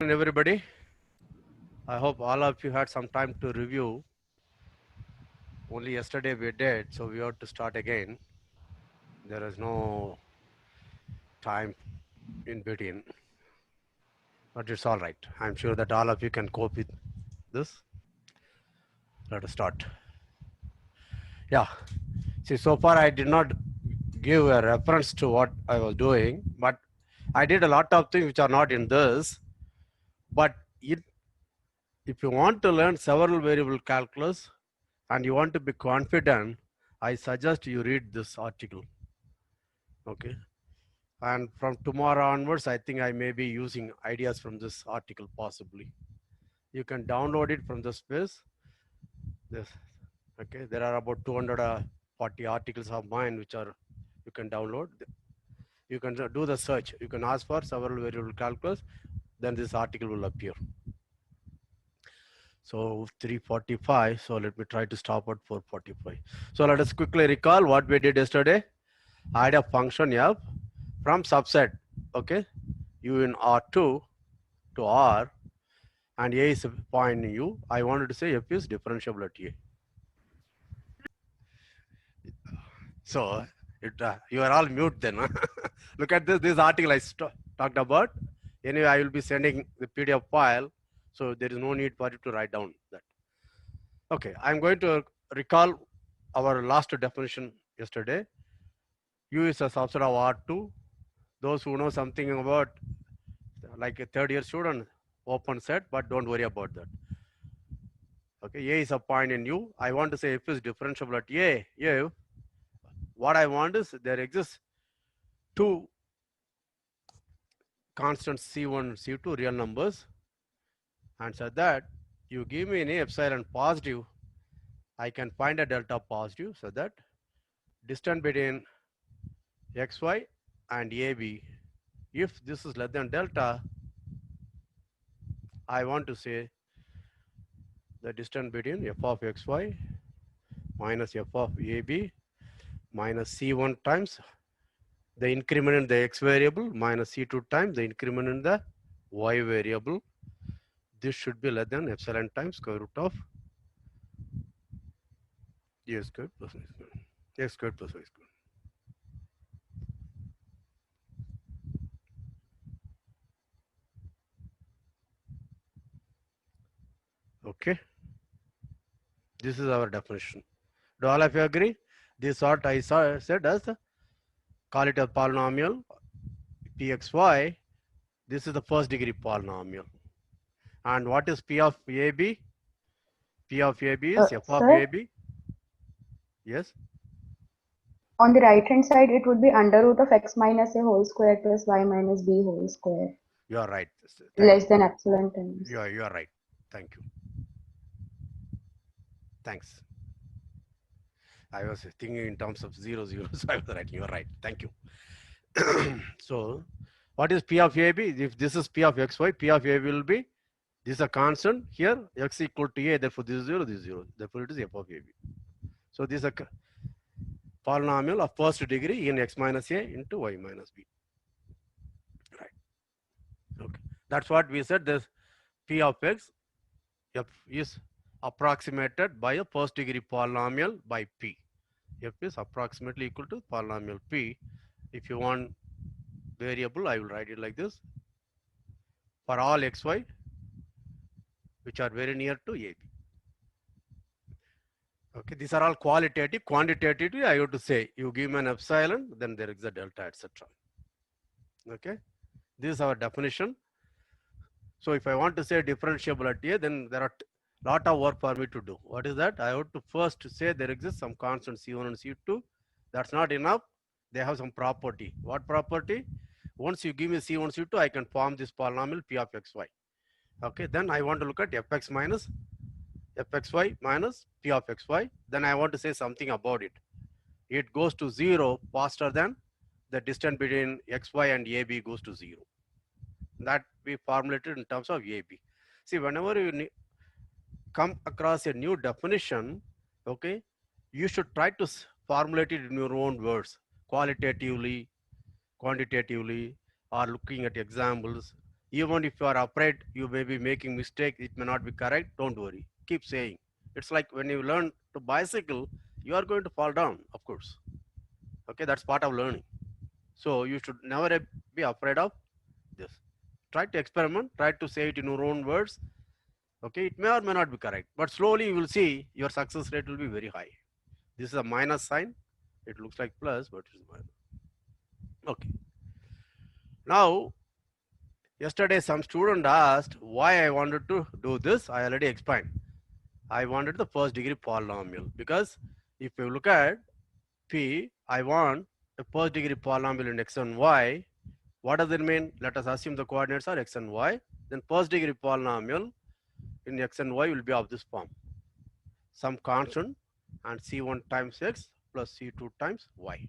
Everybody, I hope all of you had some time to review. Only yesterday we did, so we have to start again. There is no time in between, but it's all right. I'm sure that all of you can cope with this. Let us start. Yeah, see, so far I did not give a reference to what I was doing, but I did a lot of things which are not in this. But if you want to learn several variable calculus and you want to be confident, I suggest you read this article. Okay. And from tomorrow onwards, I think I may be using ideas from this article possibly. You can download it from the space. This, okay. There are about 240 articles of mine which are you can download. You can do the search. You can ask for several variable calculus. Then this article will appear. So 345. So let me try to stop at 445. So let us quickly recall what we did yesterday. I had a function f from subset, okay, u in R2 to R, and A is a point in U. I wanted to say f is differentiable at A. So you are all mute then. Look at this article I talked about. Anyway, I will be sending the PDF file, so there is no need for you to write down that. Okay, I'm going to recall our last definition yesterday. U is a subset of R2. Those who know something about like a third year student, open set, but don't worry about that. Okay, A is a point in U. I want to say f is differentiable at A. What I want is there exists two constants C1 and C2 real numbers, and so that you give me any epsilon positive, I can find a delta positive, so that distance between xy and AB, if this is less than delta, I want to say the distance between f of xy minus f of AB minus C1 times the increment in the x variable minus C2 times the increment in the y variable. This should be less than epsilon times square root of a squared plus y squared. X squared plus y squared. Okay. This is our definition. Do all of you agree? This what I said as call it a polynomial pxy. This is the first degree polynomial. And what is p of AB? P of AB is f of Sir, AB. Yes. on the right hand side, it would be under root of x minus a whole square plus y minus b whole square, You are right. Thank less you. than epsilon times. You are right. Thank you. Thanks. I was thinking in terms of 0, 0, so I was writing. You are right. Thank you. So, what is P of AB? If this is P of XY, P of AB will be, this is a constant here, x equal to A, therefore this is 0, this is 0. Therefore, it is f of AB. So, this is a polynomial of first degree in x minus A into y minus B. Right. Okay. That's what we said. This P of X f is approximated by a first degree polynomial by P. F is approximately equal to polynomial P. If you want variable, I will write it like this. For all xy, which are very near to AB. Okay, these are all qualitative. Quantitatively, I have to say, you give me an epsilon, then there is a delta, etc. Okay, this is our definition. So if I want to say differentiable at A, then there are lot of work for me to do. What is that? I have to first say there exists some constant C1 and C2. That's not enough. They have some property. What property? Once you give me C1, C2, I can form this polynomial P of xy. Okay, then I want to look at fx minus fxy minus P of xy. Then I want to say something about it. It goes to 0 faster than the distance between xy and AB goes to 0. That we formulated in terms of AB. See, whenever you come across a new definition, okay, you should try to formulate it in your own words, qualitatively, quantitatively, or looking at examples. Even if you are afraid you may be making mistake, it may not be correct, don't worry. Keep saying. It's like when you learn to bicycle, you are going to fall down, of course. Okay, that's part of learning. So you should never be afraid of this. Try to experiment, try to say it in your own words. Okay, it may or may not be correct, but slowly you will see your success rate will be very high. This is a minus sign. It looks like plus, but it is minus. Okay. Now, yesterday some student asked why I wanted to do this. I already explained. I wanted the first degree polynomial because if you look at P, I want a first degree polynomial in x and y. What does it mean? Let us assume the coordinates are x and y. Then first degree polynomial in x and y will be of this form. Some constant and c1 times x plus c2 times y.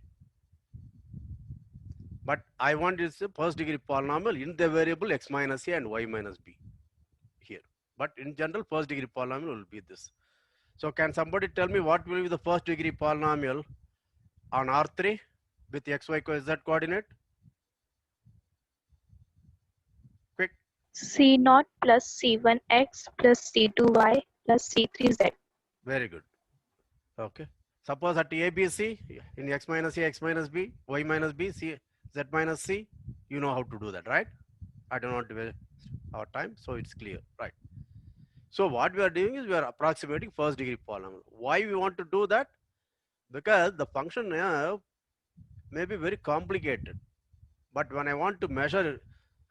But I want is a first degree polynomial in the variable x minus a and y minus b here. But in general, first degree polynomial will be this. So can somebody tell me what will be the first degree polynomial on R3 with xy z coordinate? Quick. C naught plus C1x plus C2y plus C3z. Very good. Okay. Suppose at ABC in x minus a, x minus b, y minus b, c, z minus c, you know how to do that, right? I don't want to waste our time, so it's clear, right? So what we are doing is we are approximating first degree polynomial. Why we want to do that? Because the function may be very complicated. But when I want to measure,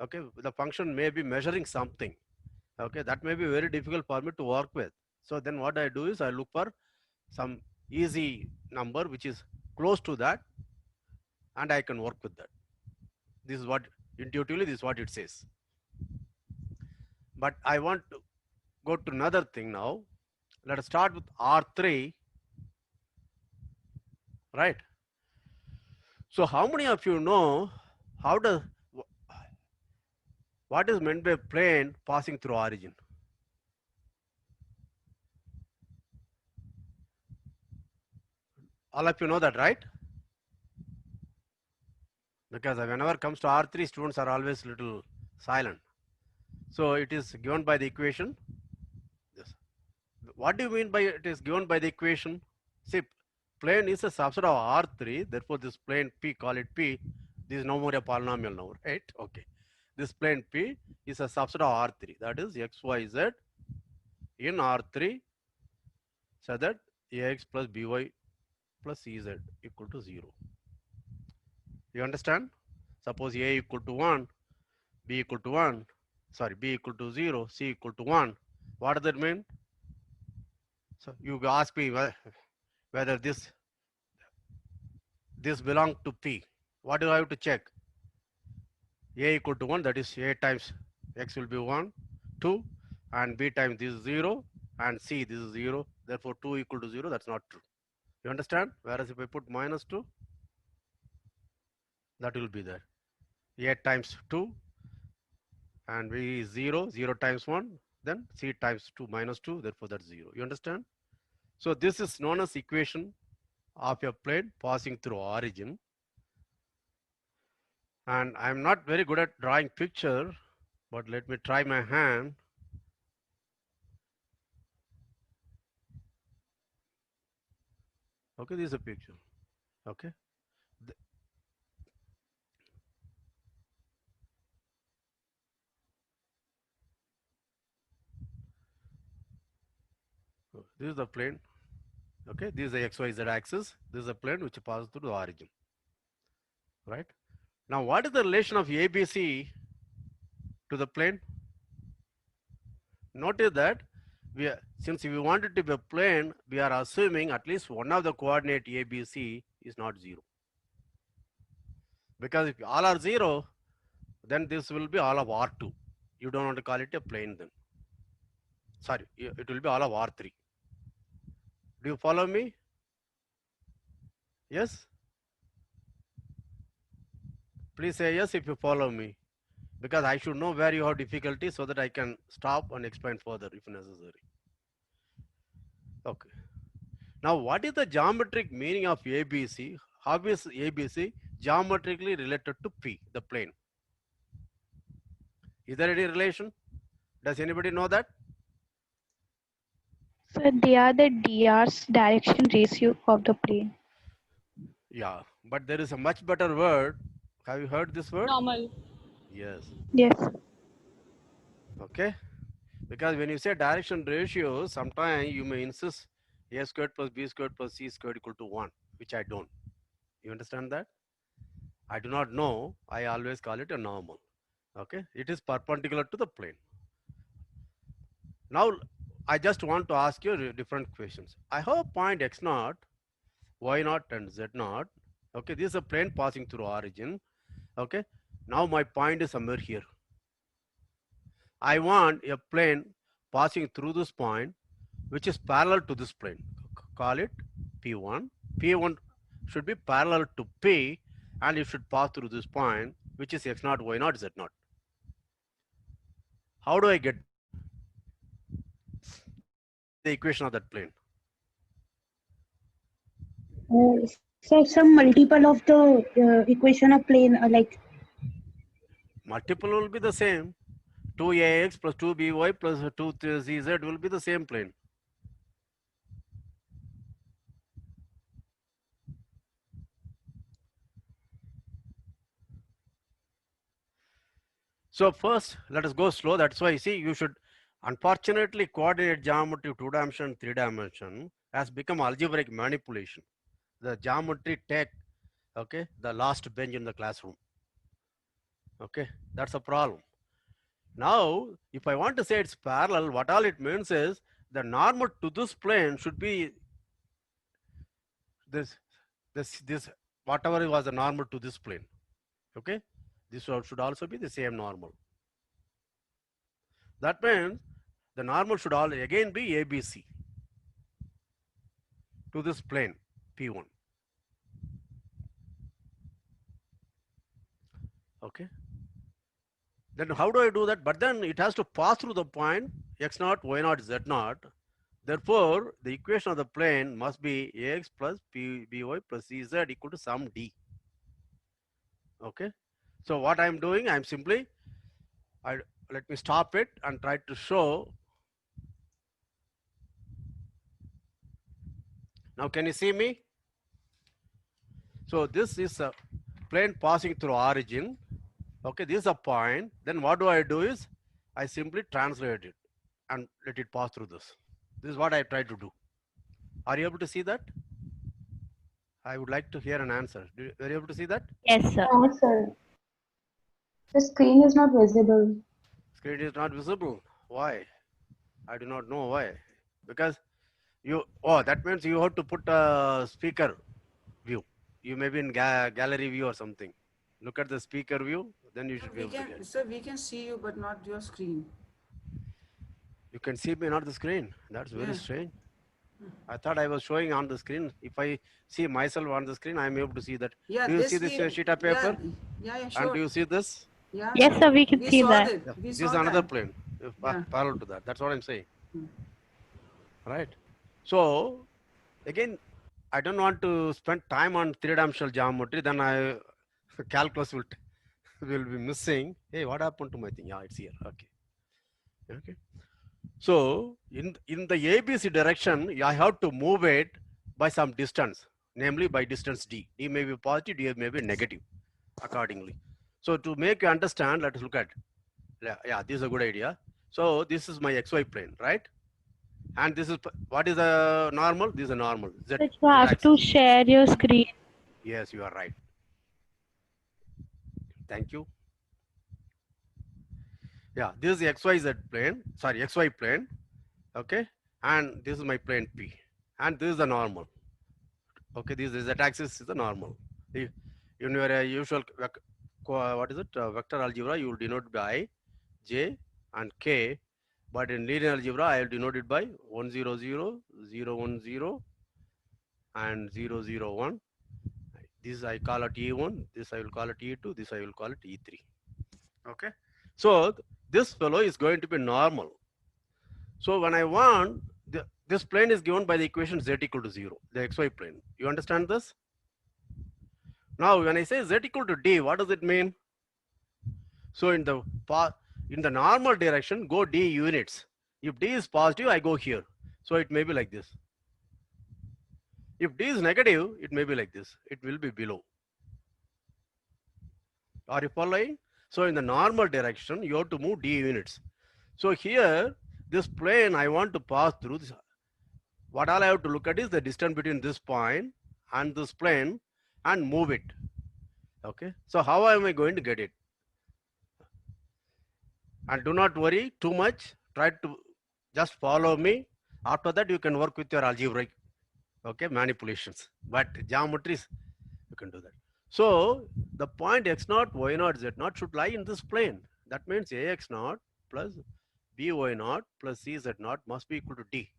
okay, the function may be measuring something. Okay, that may be very difficult for me to work with. So then what I do is I look for some easy number which is close to that, and I can work with that. This is what intuitively this is what it says. But I want to go to another thing now. Let us start with R3, right? So how many of you know how does what is meant by plane passing through origin? All of you know that, right? Because whenever it comes to R3, students are always little silent. So it is given by the equation. This. What do you mean by it is given by the equation? See, plane is a subset of R3. Therefore, this plane P, call it P. This is no more a polynomial now, right? Okay. This plane P is a subset of R3. That is x, y, z in R3 so that ax plus by plus ez equal to 0. You understand? Suppose a equal to 1, b equal to 1, sorry, b equal to 0, c equal to 1. What does that mean? So you ask me whether this belongs to P. What do I have to check? A equal to 1, that is a times x will be 1, 2, and b times this is 0, and c this is 0. Therefore, 2 equal to 0, that's not true. You understand? Whereas if I put minus 2, that will be there. A times 2 and b is 0, 0 times 1, then c times 2 minus 2, therefore that's 0. You understand? So this is known as equation of a plane passing through origin. And I'm not very good at drawing picture, but let me try my hand. Okay, this is a picture. Okay. This is the plane. Okay, this is the XYZ axis. This is a plane which passes through the origin. Right? Now, what is the relation of ABC to the plane? Notice that since we want it to be a plane, we are assuming at least one of the coordinate ABC is not 0. Because if all are 0, then this will be all of R2. You don't want to call it a plane then. Sorry, it will be all of R3. Do you follow me? Yes? Please say yes if you follow me. Because I should know where you have difficulty so that I can stop and explain further if necessary. Okay. Now, what is the geometric meaning of ABC? How is ABC geometrically related to P, the plane? Is there any relation? Does anybody know that? So they are the dr's direction ratio of the plane. Yeah, but there is a much better word. Have you heard this word? Normal. Yes. Yes. Okay. Because when you say direction ratio, sometimes you may insist a squared plus b squared plus c squared equal to 1, which I don't. You understand that? I do not know. I always call it a normal. Okay. It is perpendicular to the plane. Now, I just want to ask you different questions. I have point x naught, y naught, and z naught. Okay. This is a plane passing through origin. Okay. Now my point is somewhere here. I want a plane passing through this point which is parallel to this plane. Call it P1. P1 should be parallel to P and it should pass through this point which is x naught, y naught, z naught. How do I get the equation of that plane? So some multiple of the equation of plane like Multiple will be the same. 2ax plus 2by plus 2zz will be the same plane. So first, let us go slow. That's why you see you should, unfortunately, coordinate geometry 2-dimension, 3-dimension has become algebraic manipulation. The geometry take, okay, the last bench in the classroom. Okay, that's a problem. Now, if I want to say it's parallel, what all it means is the normal to this plane should be this whatever was the normal to this plane. Okay, this should also be the same normal. That means the normal should all again be ABC to this plane P1. Okay. Then how do I do that? But then it has to pass through the point x naught, y naught, z naught. Therefore, the equation of the plane must be ax plus by plus cz equal to some d. Okay. So what I'm doing, I'm simply, let me stop it and try to show. Now can you see me? So this is a plane passing through origin. Okay, this is a point. Then what do I do is I simply translate it and let it pass through this. This is what I try to do. Are you able to see that? I would like to hear an answer. Are you able to see that? Yes, sir. No, sir. The screen is not visible. Screen is not visible. Why? I do not know why. Because that means you have to put a speaker view. You may be in gallery view or something. Look at the speaker view, then you should be able to get. Sir, we can see you, but not your screen. You can see me, not the screen. That's very Yeah. strange. I thought I was showing on the screen. If I see myself on the screen, I'm able to see that. Yeah, Do you see this sheet of paper? Yeah, And sure. do you see this? Yeah. Yes, sir, we can see saw that. it. We This saw is another that. plane, Yeah. parallel to that. That's what I'm saying. Hmm. Right. So, again, I don't want to spend time on three-dimensional geometry. Then calculus will be missing. Hey, what happened to my thing? Yeah, it's here. Okay. Okay. So in the ABC direction, I have to move it by some distance, namely by distance d. D may be positive, d may be negative, accordingly. So to make you understand, let us look at. Yeah, this is a good idea. So this is my xy plane, right? And this is what is a normal? This is a normal. Z, So you have to Z-axis. share your screen. Yes, you are right. Thank you. Yeah, this is the XYZ plane, sorry, XY plane, okay? And this is my plane P. And this is the normal. Okay, this Z axis is the normal. In your usual, what is it, vector algebra, you will denote by J and K. But in linear algebra, I will denote it by 1, 0, 0, 0, 1, 0, and 0, 0, 1. This I call it E1, this I will call it E2, this I will call it E3. Okay, so this fellow is going to be normal. So when I want, this plane is given by the equation z equal to 0, the xy plane. You understand this? Now when I say z equal to d, what does it mean? So in in the normal direction, go d units. If d is positive, I go here. So it may be like this. If d is negative, it may be like this. It will be below. Are you following? So in the normal direction, you have to move d units. So here, this plane I want to pass through this. What all I have to look at is the distance between this point and this plane and move it. Okay. So how am I going to get it? And do not worry too much. Try to just follow me. After that, you can work with your algebraic, okay, manipulations. But geometries, you can do that. So the point x naught, y naught, z naught should lie in this plane. That means ax naught plus by naught plus cz naught must be equal to d.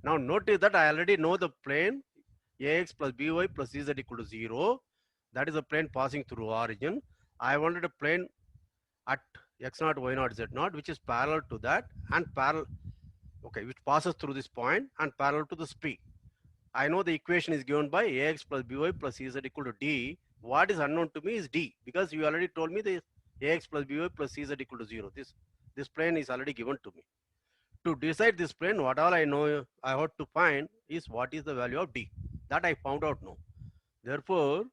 Now notice that I already know the plane ax plus by plus cz equal to 0. That is a plane passing through origin. I wanted a plane at x naught, y naught, z naught, which is parallel to that and parallel, okay, which passes through this point and parallel to this p. I know the equation is given by ax plus by plus cz equal to d. What is unknown to me is d, because you already told me the ax plus by plus cz equal to 0. This plane is already given to me. To decide this plane, what all I know I have to find is what is the value of d. That I found out now. Therefore,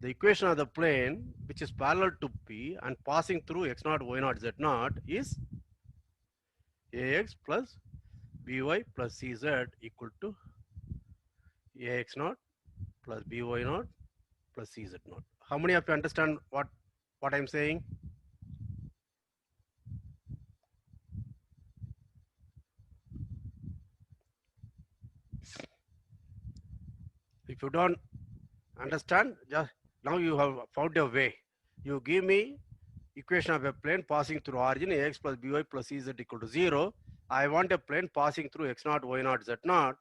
the equation of the plane which is parallel to p and passing through x naught, y naught, z naught is ax plus by plus cz equal to ax naught plus by naught plus cz naught. How many of you understand what I'm saying? If you don't understand, just now you have found a way. You give me equation of a plane passing through origin ax plus by plus cz equal to 0. I want a plane passing through x naught, y naught, z naught,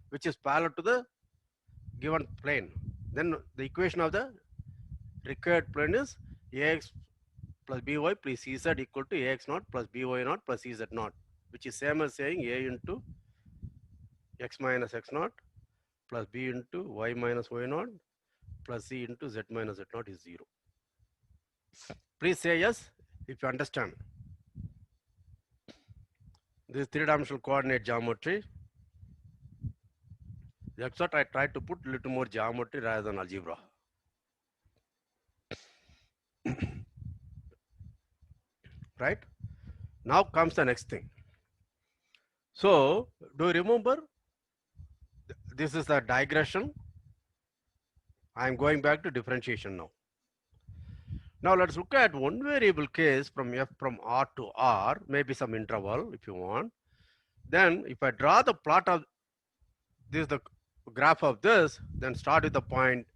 which is parallel to the given plane. Then the equation of the required plane is ax plus by plus cz equal to ax naught plus by naught plus cz naught, which is same as saying a into x minus x naught plus b into y minus y naught plus c into z minus z naught is 0. Please say yes if you understand. This three-dimensional coordinate geometry. That's what I tried to put a little more geometry rather than algebra. Right? Now comes the next thing. So, do you remember? This is the digression. I am going back to differentiation now. Now let's look at one variable case from f from r to r, maybe some interval if you want. Then if I draw the plot of this, the graph of this, then start with the point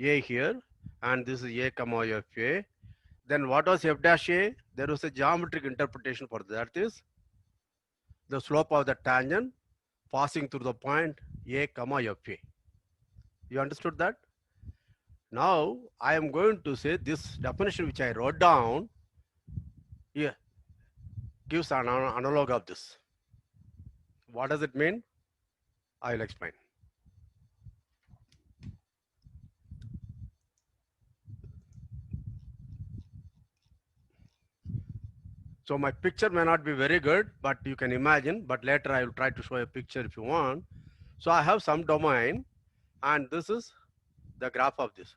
a here, and this is a comma f a. Then what was f dash a? There was a geometric interpretation for that, is the slope of the tangent passing through the point a comma f a. You understood that? Now I am going to say this definition which I wrote down here gives an analog of this. What does it mean? I will explain. So my picture may not be very good, but you can imagine, but later I will try to show a picture if you want. So I have some domain, and this is the graph of this.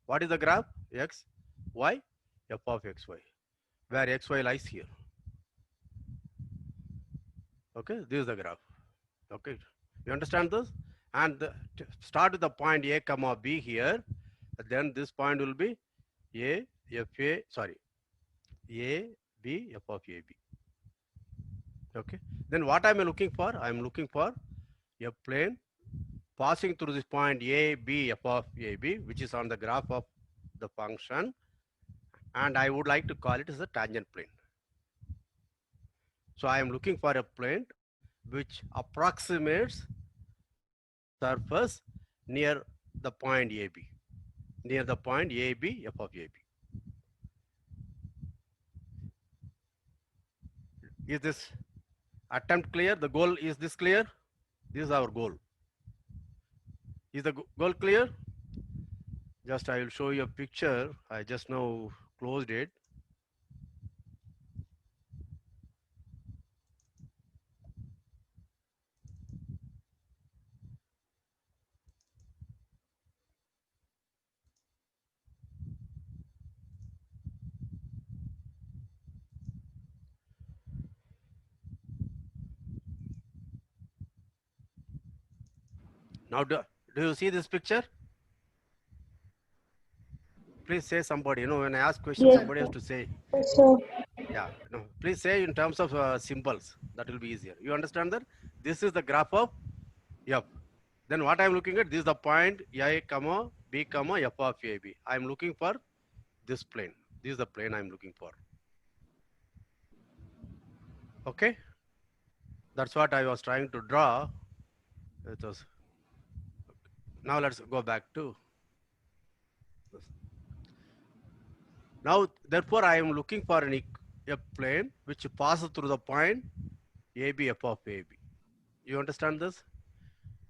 What is the graph? X, Y, f of x, y, where x, y lies here. Okay, this is the graph. Okay, you understand this? And start with the point a comma b here. Then this point will be a f a, sorry, a b f of a b. Okay, then what am I looking for? I am looking for a plane passing through this point a b f of a b, which is on the graph of the function, and I would like to call it as a tangent plane. So I am looking for a plane which approximates surface near the point AB, near the point AB f of AB. Is this attempt clear? The goal, is this clear? This is our goal. Is the goal clear? Just I will show you a picture. I just now closed it. Now, do you see this picture? Please say somebody. When I ask questions, Yes, somebody has to say. sir. Yeah. No. Please say in terms of symbols. That will be easier. You understand that? This is the graph of F. Then what I am looking at? This is the point A, comma B, comma F of AB. I am looking for this plane. This is the plane I am looking for. Okay. That's what I was trying to draw. It was. Now let's go back to this. Now, therefore, I am looking for a plane which passes through the point AB, F of AB. You understand this?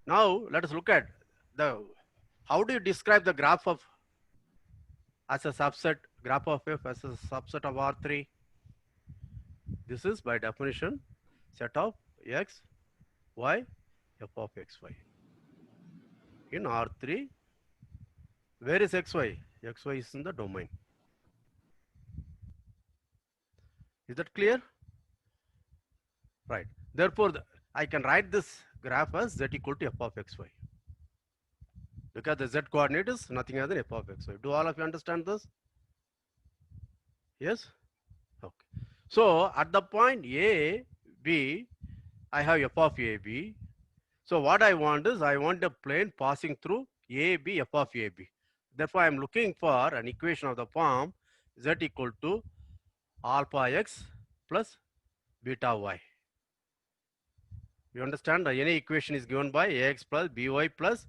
Now, let us look at how do you describe the graph of as a subset, graph of F as a subset of R3? This is by definition set of X, Y, F of XY. In R3, where is XY? XY is in the domain. Is that clear? Right. Therefore, I can write this graph as Z equal to F of XY. Because the Z coordinate is nothing other than F of XY. Do all of you understand this? Yes? Okay. So, at the point A, B, I have F of AB. So, what I want is, I want a plane passing through AB, F of AB. Therefore, I am looking for an equation of the form Z equal to alpha X plus beta Y. You understand? Any equation is given by Ax plus By plus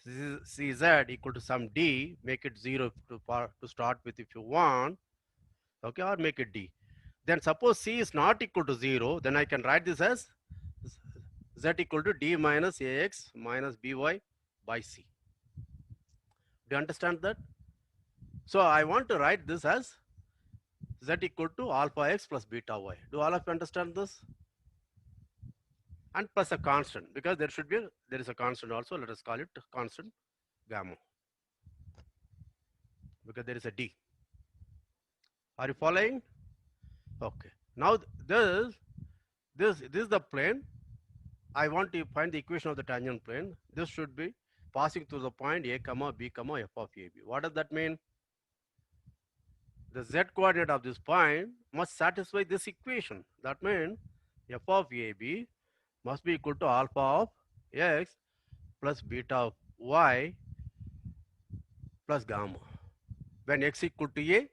Cz equal to some D. Make it 0 to start with if you want. Okay, or make it D. Then suppose C is not equal to 0, then I can write this as Z equal to D minus Ax minus By by C. Do you understand that? So I want to write this as Z equal to alpha X plus beta Y. Do all of you understand this? And plus a constant, because there is a constant also. Let us call it constant gamma, because there is a D. Are you following? Okay. Now this is the plane. I want to find the equation of the tangent plane. This should be passing through the point A, comma B, comma F of AB. What does that mean? The Z coordinate of this point must satisfy this equation. That means F of AB must be equal to alpha of X plus beta of Y plus gamma, when X equal to A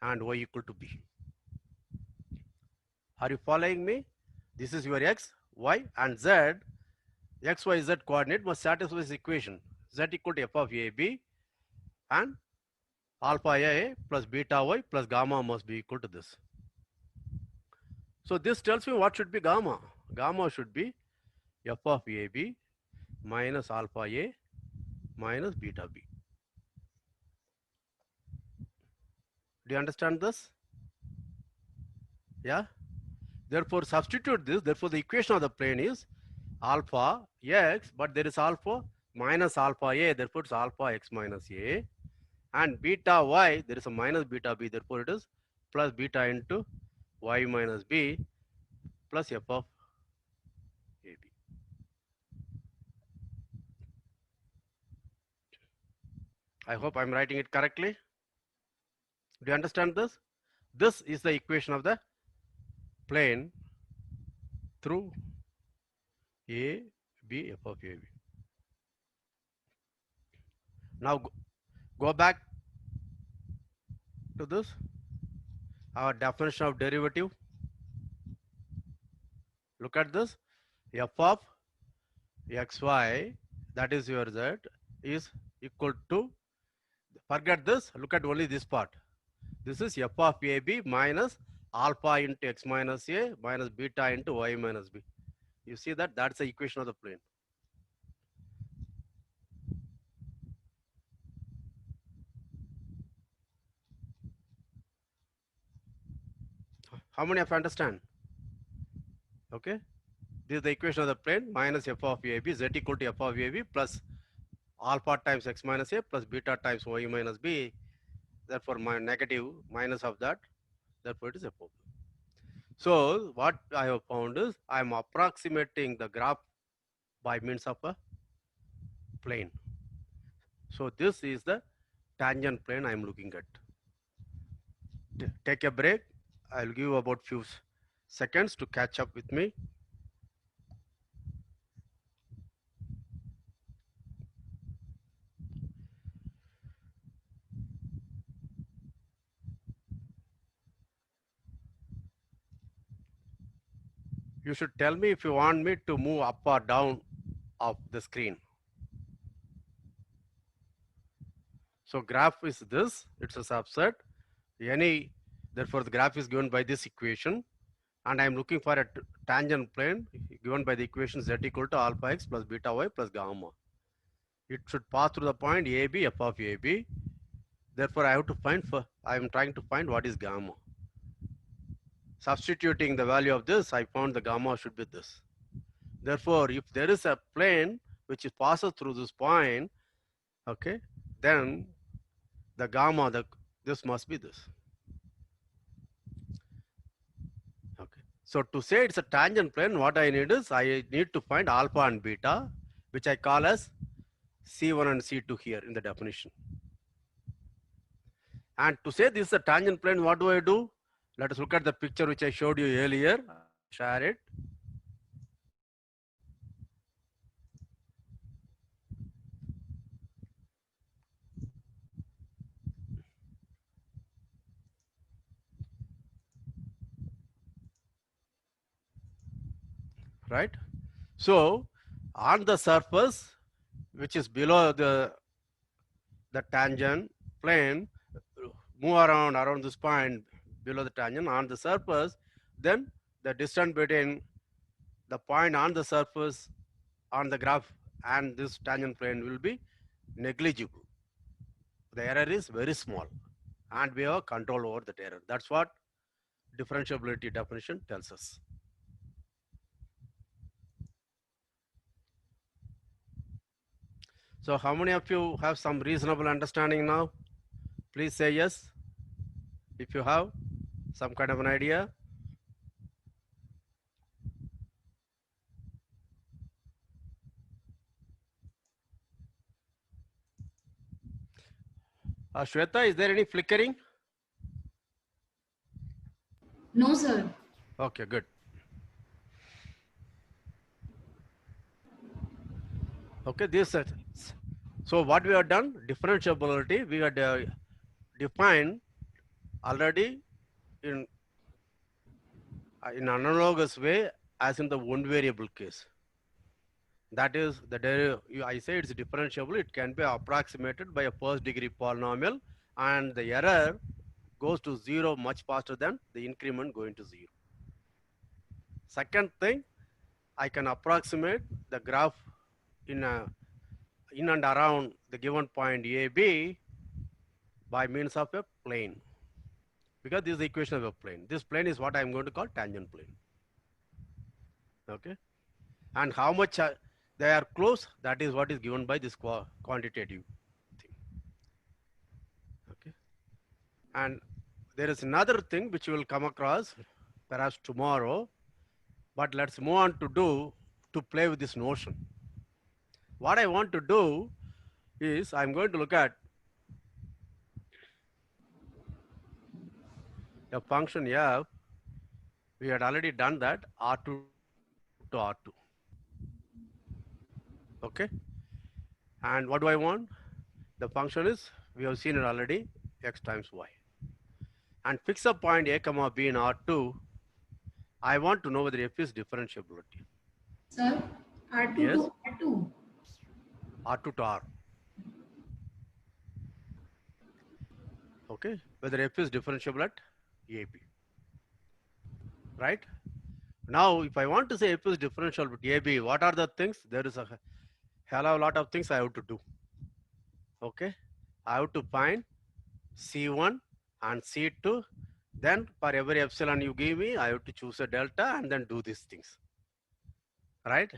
and Y equal to B. Are you following me? This is your X, Y and Z. X, Y, Z coordinate must satisfy this equation. Z equal to F of AB and alpha A plus beta Y plus gamma must be equal to this. So this tells me what should be gamma. Gamma should be F of AB minus alpha A minus beta B. Do you understand this? Yeah. Therefore, substitute this. Therefore, the equation of the plane is alpha X, but there is alpha minus alpha A. Therefore, it's alpha X minus A. And beta Y, there is a minus beta B. Therefore, it is plus beta into Y minus B plus F of AB. I hope I'm writing it correctly. Do you understand this? This is the equation of the plane through A, B, F of AB. Now go back to this, our definition of derivative. Look at this. F of xy, that is your z, is equal to, forget this, look at only this part. This is f of ab minus alpha into x minus a minus beta into y minus b. You see that? That's the equation of the plane. How many of you understand? Okay. This is the equation of the plane, minus f of ab, z equal to f of ab plus alpha times x minus a plus beta times y minus b. Therefore, my negative minus of that. Therefore, it is f of b. So, what I have found is I am approximating the graph by means of a plane. So this is the tangent plane I'm looking at. Take a break. I'll give you about few seconds to catch up with me. You should tell me if you want me to move up or down of the screen. So graph is this, it's a subset. Therefore the graph is given by this equation, and I'm looking for a tangent plane given by the equation z equal to alpha x plus beta y plus gamma. It should pass through the point AB, f of AB. Therefore I am trying to find what is gamma. Substituting the value of this, I found the gamma should be this. Therefore, if there is a plane which passes through this point, okay, then the gamma, this must be this. Okay. So to say it's a tangent plane, what I need is I need to find alpha and beta, which I call as C1 and C2 here in the definition. And to say this is a tangent plane, what do I do? Let us look at the picture which I showed you earlier. Share it. Right? So on the surface, which is below the tangent plane, move around this point below the tangent on the surface, then the distance between the point on the surface on the graph and this tangent plane will be negligible. The error is very small and we have control over that error. That's what differentiability definition tells us. So how many of you have some reasonable understanding now? Please say yes if you have some kind of an idea. Shweta, is there any flickering? No, sir. Okay, good. Okay, this. So what we have done, differentiability, we had defined already in analogous way as in the one variable case. That is I say it's differentiable. It can be approximated by a first degree polynomial, and the error goes to zero much faster than the increment going to zero. Second thing, I can approximate the graph in and around the given point AB by means of a plane, because this is the equation of a plane. This plane is what I'm going to call tangent plane. Okay, and how much they are close, that is what is given by this quantitative thing. Okay, and there is another thing which you will come across perhaps tomorrow, but let's move on to play with this notion. What I want to do is I'm going to look at a function f. We had already done that, R2 to R2. Okay, and what do I want? The function is, we have seen it already, x times y, and fix a point a comma b in R2. I want to know whether f is differentiability. Sir, R2 Yes. to R2. R2 to R. Okay, whether f is differentiable at AB. Right? Now, if I want to say f is differentiable at AB, what are the things? There is a hell of a lot of things I have to do. Okay, I have to find C1 and C2. Then for every epsilon you give me, I have to choose a delta and then do these things. Right?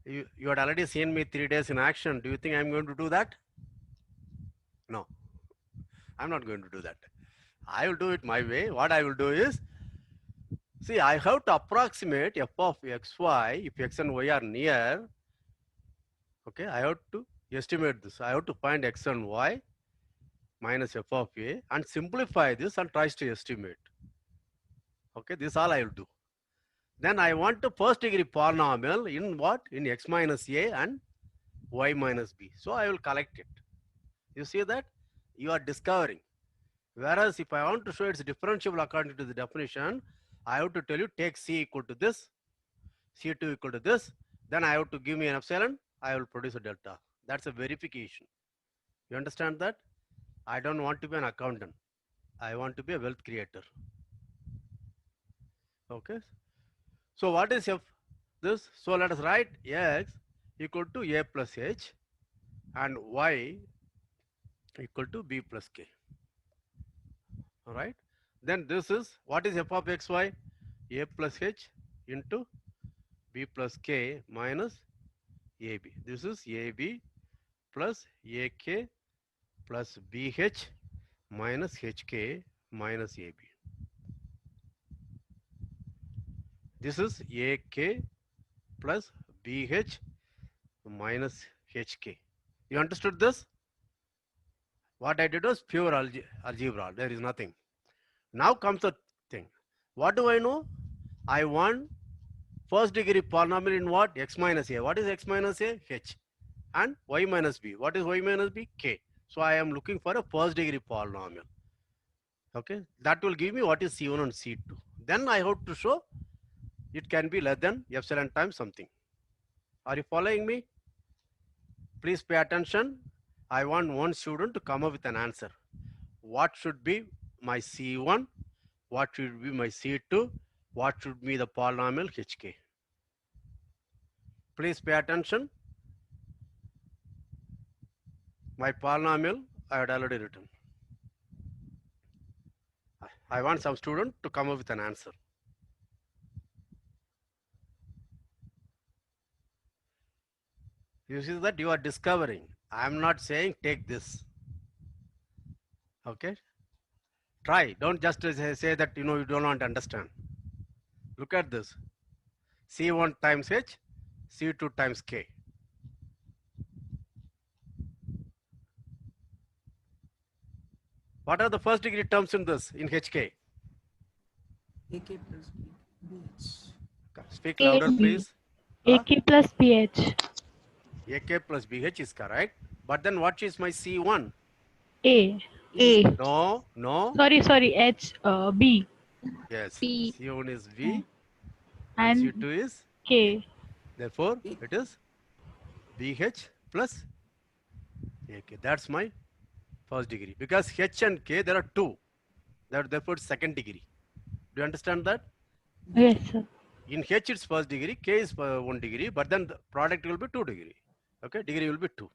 You had already seen me 3 days in action. Do you think I'm going to do that? No, I'm not going to do that. I will do it my way. What I will do is, see, I have to approximate f of xy if x and y are near. Okay, I have to estimate this. I have to find x and y minus f of a and simplify this and tries to estimate. Okay, this all I will do. Then I want the first degree polynomial in what? In x minus a and y minus b. So I will collect it. You see that? You are discovering. Whereas if I want to show it's differentiable according to the definition, I have to tell you take c equal to this, c2 equal to this, then I have to give me an epsilon, I will produce a delta. That's a verification. You understand that? I don't want to be an accountant. I want to be a wealth creator. Okay. So what is f this? So let us write x equal to a plus h and y equal to b plus k. All right. Then this is what is f of xy? A plus h into b plus k minus ab. This is ab plus ak plus bh minus hk minus ab. This is ak plus bh minus hk. You understood this? What I did was pure algebra. There is nothing. Now comes the thing. What do I know? I want first degree polynomial in what? X minus a. What is x minus a? H. And y minus b. What is y minus b? K. So I am looking for a first degree polynomial. Okay. That will give me what is C1 and C2. Then I have to show it can be less than epsilon times something. Are you following me? Please pay attention. I want one student to come up with an answer. What should be my C1? What should be my C2? What should be the polynomial HK? Please pay attention. My polynomial I had already written. I want some student to come up with an answer. You see that you are discovering. I am not saying take this. Okay. Try. Don't just say that you don't want to understand. Look at this. C1 times H, C2 times K. What are the first degree terms in this, in HK? AK plus B, BH. Speak louder, AB. please. AK plus BH. AK plus BH is correct. But then what is my C1? A. A. No, no. Sorry, H, B. Yes. B. C1 is V And C2 is K. Therefore, it is BH plus AK. That's my first degree. Because H and K, there are two. Therefore, it's second degree. Do you understand that? Yes, sir. In H, it's first degree. K is 1 degree. But then the product will be 2 degree. Okay, degree will be 2.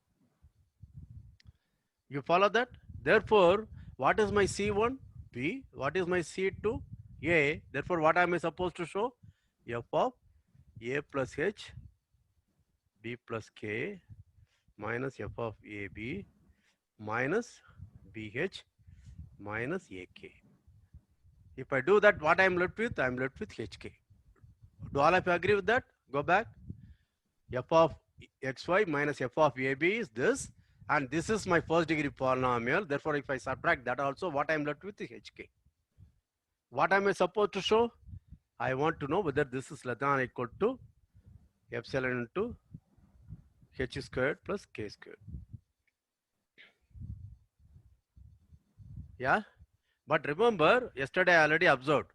You follow that? Therefore, what is my C1? B. What is my C2? A. Therefore, what am I supposed to show? F of A plus H, B plus K minus F of AB minus BH minus AK. If I do that, what I am left with? I am left with HK. Do all of you agree with that? Go back. F of XY minus F of AB is this. And this is my first degree polynomial. Therefore, if I subtract that also, what I am left with is HK. What am I supposed to show? I want to know whether this is less than or equal to epsilon into H squared plus K squared. Yeah. But remember, yesterday I already observed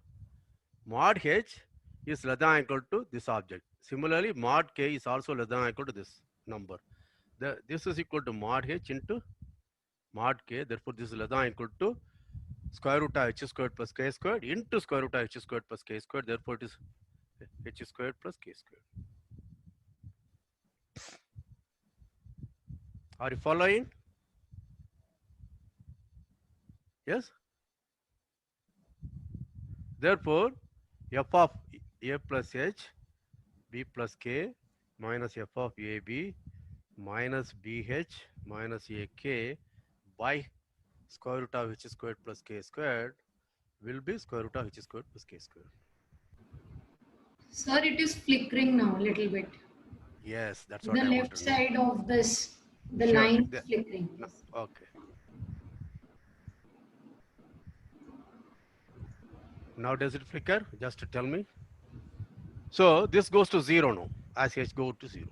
mod H is less than or equal to this object. Similarly, mod K is also less than or equal to this number. This is equal to mod H into mod K. Therefore, this is less than or equal to square root of H squared plus K squared into square root of H squared plus K squared. Therefore, it is H squared plus K squared. Are you following? Yes. Therefore, f of A plus H, B plus K minus f of AB minus BH minus AK by square root of H squared plus K squared will be square root of H squared plus K squared. Sir, it is flickering now a little bit. Yes, that's The what I want left to know. side of this, the Sure. line flickering. No, okay. Now does it flicker? Just tell me. So this goes to 0 now, as h go to 0.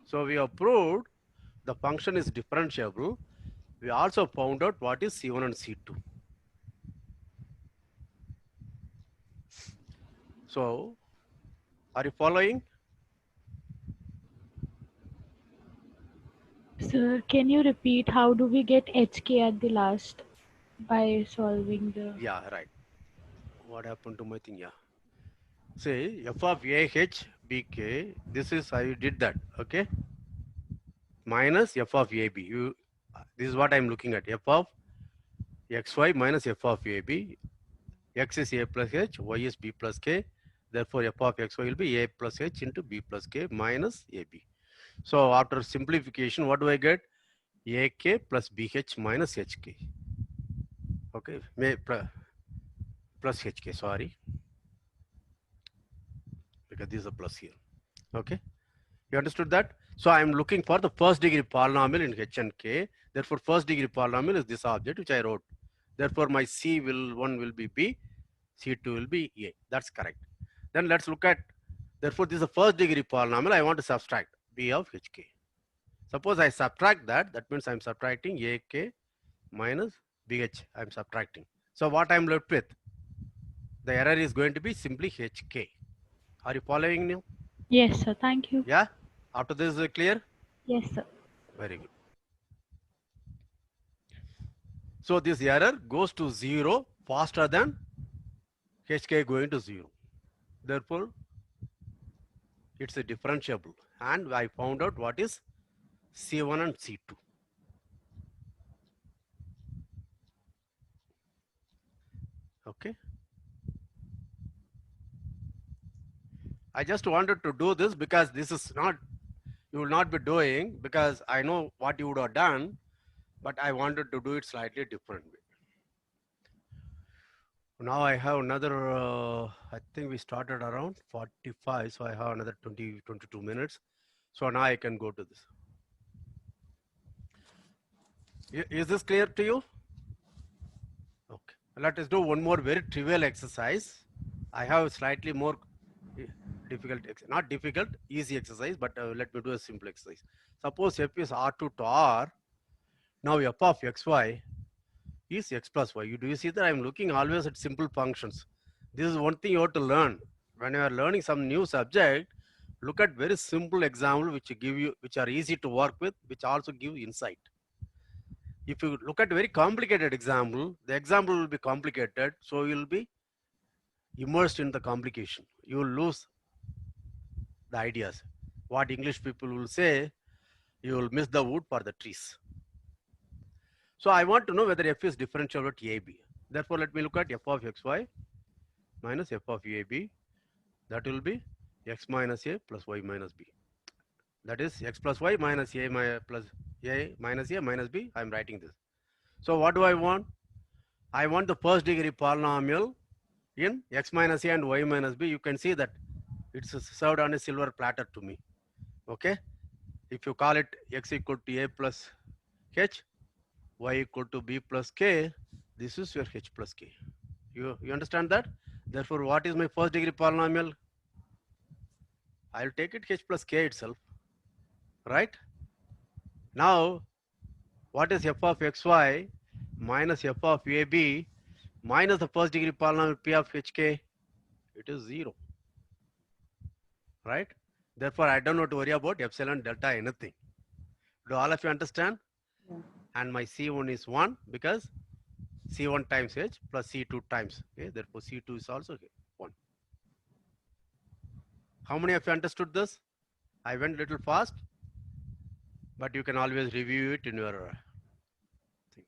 So we have proved the function is differentiable. We also found out what is C1 and C2. So are you following? Sir, can you repeat how do we get HK at the last by solving the... Yeah, right. What happened to my thing? Yeah. Say f of AH BK, this is how you did that, okay? Minus f of AB. This is what I'm looking at. F of xy minus f of AB. X is A plus H, Y is B plus K. Therefore, f of xy will be A plus H into B plus K minus AB. So after simplification, what do I get? AK plus BH minus HK. Okay, plus HK, sorry. Because this is a plus here. Okay, you understood that? So I am looking for the first degree polynomial in H and K. Therefore, first degree polynomial is this object which I wrote. Therefore, my C1 will be B, C2 will be A. That's correct. Then let's look at, therefore, this is a first degree polynomial. I want to subtract B of HK. Suppose I subtract that, that means I'm subtracting AK minus BH. I'm subtracting. So what I'm left with? The error is going to be simply HK. Are you following now? Yes, sir. Thank you. Yeah? After this is clear? Yes, sir. Very good. So this error goes to 0 faster than HK going to 0. Therefore, it's a differentiable. And I found out what is C1 and C2. Okay. I just wanted to do this because this is not, you will not be doing because I know what you would have done, but I wanted to do it slightly different way. Now I have another, I think we started around 45, so I have another 22 minutes. So now I can go to this. Is this clear to you? Okay. Let us do one more very trivial exercise. I have slightly more difficult, not difficult, easy exercise, but let me do a simple exercise. Suppose f is R2 to R. Now f of xy is x plus y. Do you see that I'm looking always at simple functions? This is one thing you have to learn. When you are learning some new subject, look at very simple example which are easy to work with, which also give insight. If you look at very complicated example, the example will be complicated, so you will be immersed in the complication. You will lose the ideas. What English people will say, you will miss the wood for the trees. So I want to know whether f is differentiable at AB. Therefore, let me look at f of xy minus f of AB. That will be x minus a plus y minus b. That is x plus y minus a plus a minus a minus b. I am writing this. So what do I want? I want the first degree polynomial in x minus a and y minus b. You can see that it's served on a silver platter to me. Okay. If you call it x equal to a plus h, y equal to b plus k, this is your h plus k. You understand that? Therefore, what is my first degree polynomial? I'll take it h plus k itself, right? Now, what is f of xy minus f of ab minus the first degree polynomial p of hk? It is 0, right? Therefore, I don't have to worry about epsilon, delta, anything. Do all of you understand? Yeah. And my C1 is 1 because C1 times H plus C2 times. Okay, therefore C2 is also 1. How many of you understood this? I went a little fast, but you can always review it in your thing.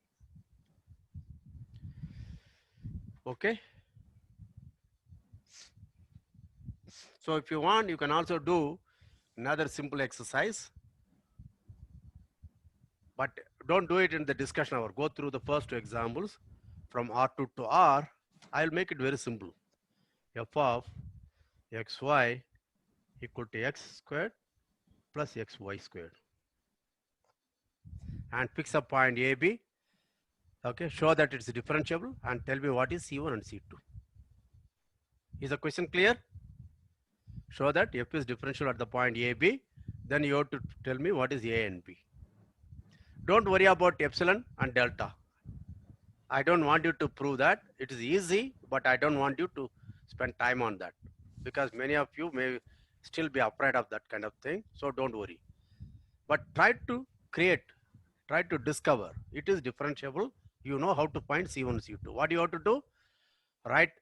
Okay. So if you want, you can also do another simple exercise, but don't do it in the discussion hour. Go through the first two examples from R2 to R. I'll make it very simple. F of xy equal to x squared plus xy squared. And fix a point AB. Okay, show that it's differentiable and tell me what is C1 and C2. Is the question clear? Show that f is differential at the point AB. Then you have to tell me what is A and B. Don't worry about epsilon and delta. I don't want you to prove that. It is easy, but I don't want you to spend time on that because many of you may still be afraid of that kind of thing. So don't worry. But try to create, try to discover. It is differentiable. You know how to find C1, C2. What do you have to do? Write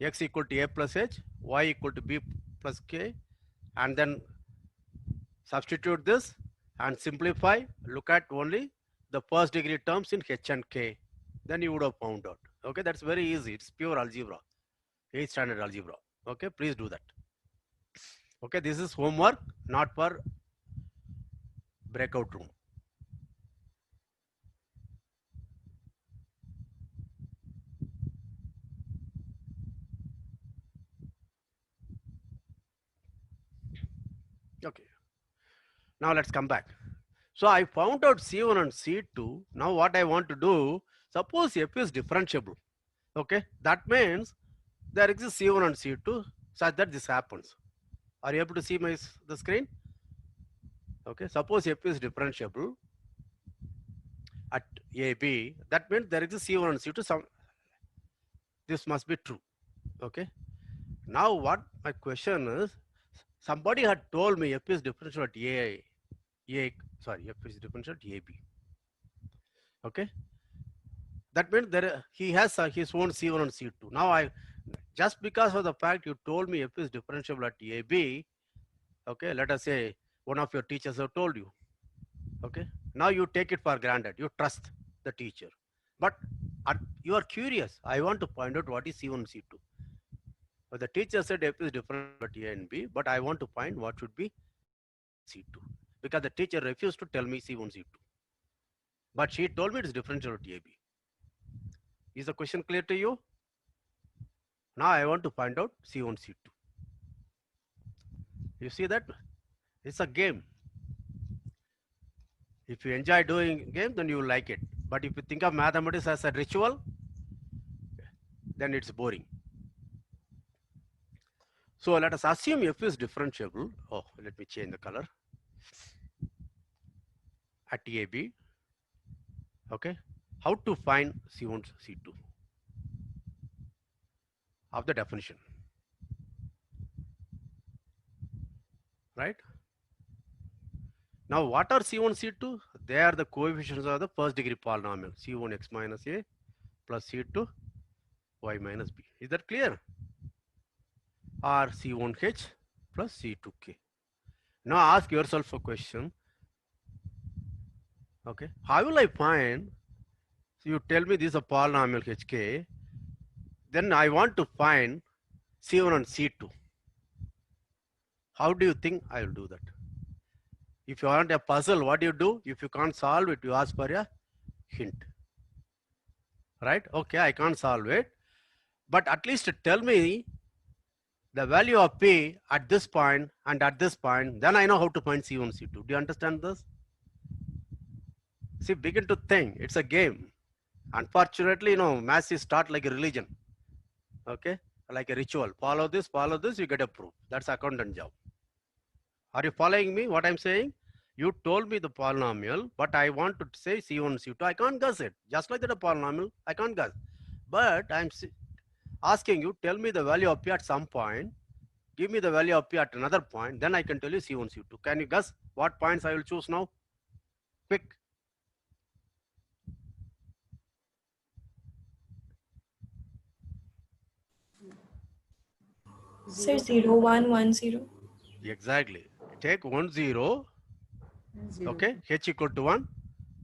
x equal to a plus h, y equal to b plus k, and then substitute this and simplify. Look at only the first degree terms in h and k. Then you would have found out. Okay, that's very easy. It's pure algebra, 8th standard algebra. Okay, please do that. Okay, this is homework, not for breakout room. Okay, now let's come back. So I found out C1 and C2. Now what I want to do, suppose f is differentiable. Okay, that means there exists C1 and C2 such that this happens. Are you able to see the screen? Okay, suppose f is differentiable at AB, that means there exists C1 and C2. This must be true. Okay. Now what my question is, somebody had told me f is differential at f is differential at AB. Okay. That means he has his own C1 and C2. Now just because of the fact you told me f is differentiable at AB, okay, let us say one of your teachers have told you. Okay. Now you take it for granted. You trust the teacher. But you are curious. I want to find out what is C1 and C2. But the teacher said f is differentiable at A and B, but I want to find what should be C2. Because the teacher refused to tell me C1, C2. But she told me it is differential at AB. Is the question clear to you? Now I want to find out C1, C2. You see that? It's a game. If you enjoy doing game, then you will like it. But if you think of mathematics as a ritual, then it's boring. So let us assume f is differentiable. Oh, let me change the color. At AB. Okay. How to find C1, C2 of the definition. Right? Now what are C1, C2? They are the coefficients of the first degree polynomial. C1 x minus a plus C2 y minus b. Is that clear? Or C1h plus C2k. Now ask yourself a question. Okay. How will I find? So you tell me this is a polynomial hk. Then I want to find C1 and C2. How do you think I will do that? If you want a puzzle, what do you do? If you can't solve it, you ask for a hint. Right? Okay, I can't solve it. But at least tell me the value of P at this point and at this point, then I know how to find C1, C2. Do you understand this? See, begin to think. It's a game. Unfortunately, maths is taught like a religion. Okay? Like a ritual. Follow this, you get a proof. That's accountant job. Are you following me what I'm saying? You told me the polynomial, but I want to say C1, C2. I can't guess it. Just like that a polynomial, I can't guess. But I'm asking you, tell me the value of P at some point. Give me the value of P at another point. Then I can tell you C1, C2. Can you guess what points I will choose now? Quick. Sir, 0, 1, 1, 0. Exactly. Take 1, 0. Okay. H equal to 1.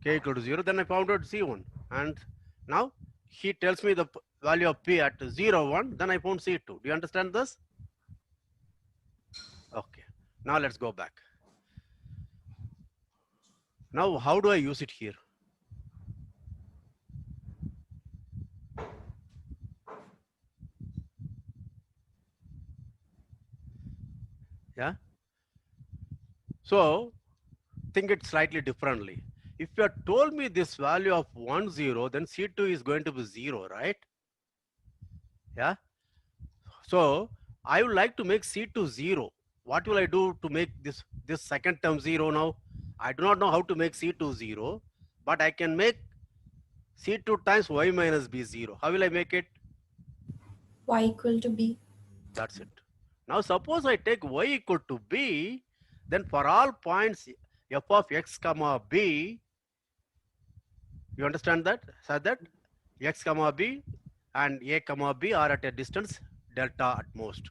K equal to 0. Then I found out C1. And now he tells me the value of P at 0, 1. Then I found C2. Do you understand this? Okay. Now let's go back. Now how do I use it here? Yeah. So think it slightly differently. If you have told me this value of 1, 0, then C2 is going to be 0, right? Yeah. So I would like to make C2 0. What will I do to make this second term 0 now? I do not know how to make C2 0, but I can make C2 times y minus b 0. How will I make it? Y equal to B. That's it. Now suppose I take y equal to b, then for all points f of x comma b, you understand that? So that x comma b and a comma b are at a distance delta at most.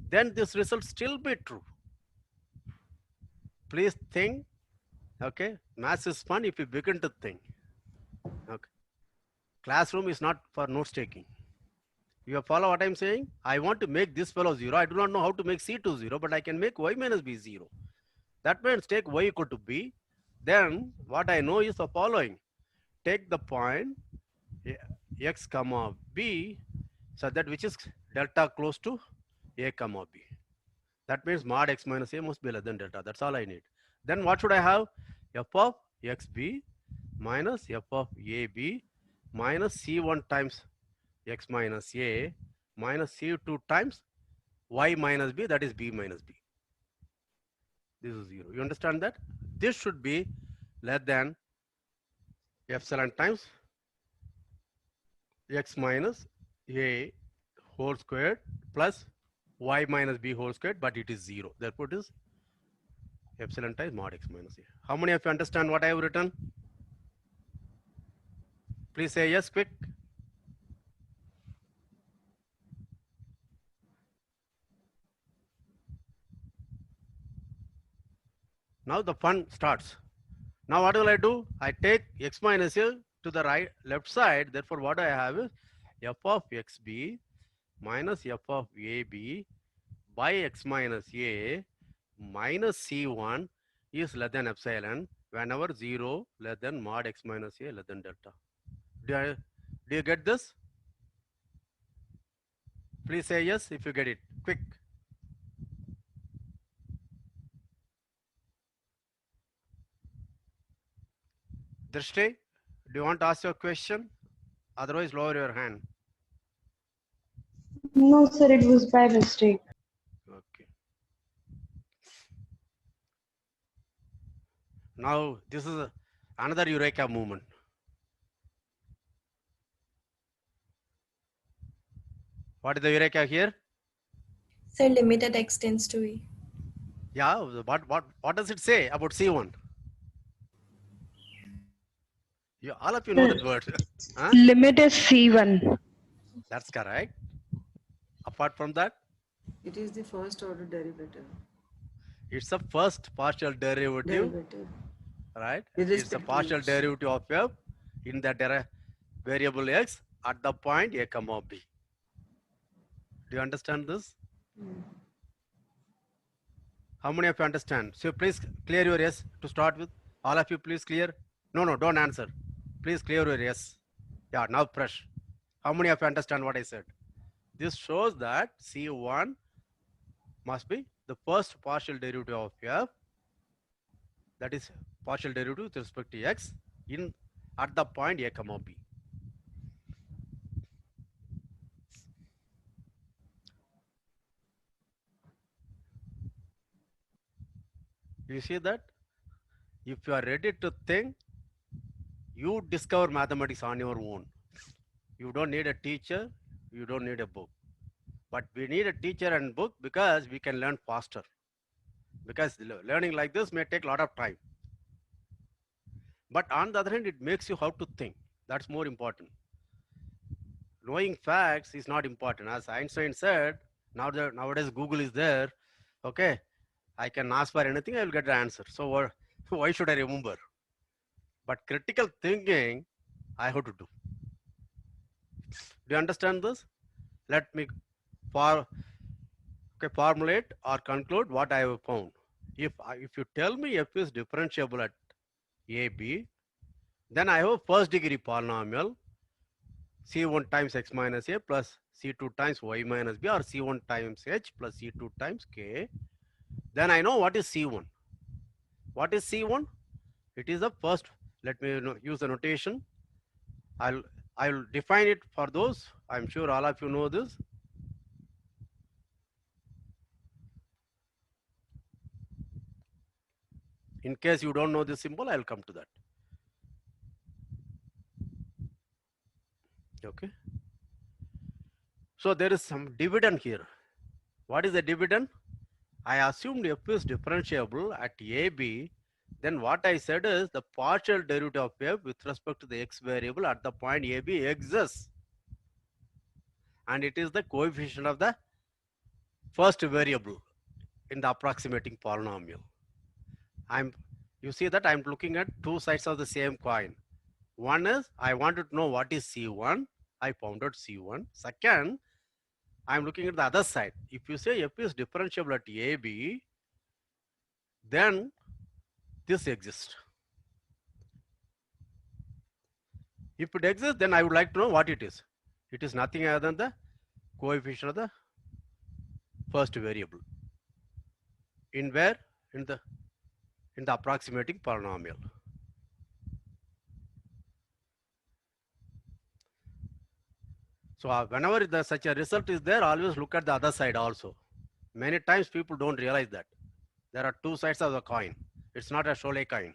Then this result still be true. Please think. Okay, maths is fun if you begin to think. Okay, classroom is not for notes taking. You follow what I'm saying? I want to make this fellow 0. I do not know how to make C2 0, but I can make y minus b 0. That means take y equal to b. Then what I know is the following. Take the point x comma b, so that which is delta close to a comma b. That means mod x minus a must be less than delta. That's all I need. Then what should I have? F of xb minus f of ab minus c1 times x minus a minus c2 times y minus b, that is b minus b. This is 0. You understand that? This should be less than epsilon times x minus a whole squared plus y minus b whole squared, but it is 0. Therefore, it is epsilon times mod x minus a. How many of you understand what I have written? Please say yes, quick. Now the fun starts. Now what will I do? I take x minus a to the left side. Therefore, what I have is f of xb minus f of ab by x minus a minus c1 is less than epsilon whenever 0 less than mod x minus a less than delta. Do you get this? Please say yes if you get it. Quick. Drishti, do you want to ask your question? Otherwise, lower your hand. No, sir, it was by mistake. Okay. Now, this is another Eureka movement. What is the Eureka here? So limit at x tends to e. Yeah, what does it say about C1? You, all of you know that word. Huh? Limit is C1. That's correct. Apart from that, It is the first order derivative. it's a first partial derivative, right? It's a Irrespective partial x. derivative of f in the variable x at the point a comma b. Do you understand this? How many of you understand? So please clear your yes to start with. All of you please clear. No, don't answer. Please clear your yes. Yeah, now fresh. How many of you understand what I said? This shows that C1 must be the first partial derivative of f, that is partial derivative with respect to x in at the point a comma b. You see that? If you are ready to think, you discover mathematics on your own. You don't need a teacher, you don't need a book. But we need a teacher and book because we can learn faster. Because learning like this may take a lot of time. But on the other hand, it makes you how to think. That's more important. Knowing facts is not important. As Einstein said, nowadays Google is there. Okay, I can ask for anything, I will get the answer. So why should I remember? But critical thinking, I have to do. Do you understand this? Let me formulate or conclude what I have found. If you tell me f is differentiable at ab, then I have a first degree polynomial c1 times x minus a plus c2 times y minus b, or c1 times h plus c2 times k. Then I know what is c1. What is C1? It is the first. Let me use the notation. I'll define it for those. I'm sure all of you know this. In case you don't know this symbol, I'll come to that. Okay. So there is some dividend here. What is the dividend? I assumed f is differentiable at AB. Then what I said is the partial derivative of f with respect to the x variable at the point AB exists. And it is the coefficient of the first variable in the approximating polynomial. You see that I'm looking at two sides of the same coin. One is I wanted to know what is C1. I found out C1. Second, I'm looking at the other side. If you say f is differentiable at AB, then this exists. If it exists, then I would like to know what it is. It is nothing other than the coefficient of the first variable. In where? In the approximating polynomial. So whenever such a result is there, always look at the other side also. Many times people don't realize that. There are two sides of the coin. It's not a Cholet coin.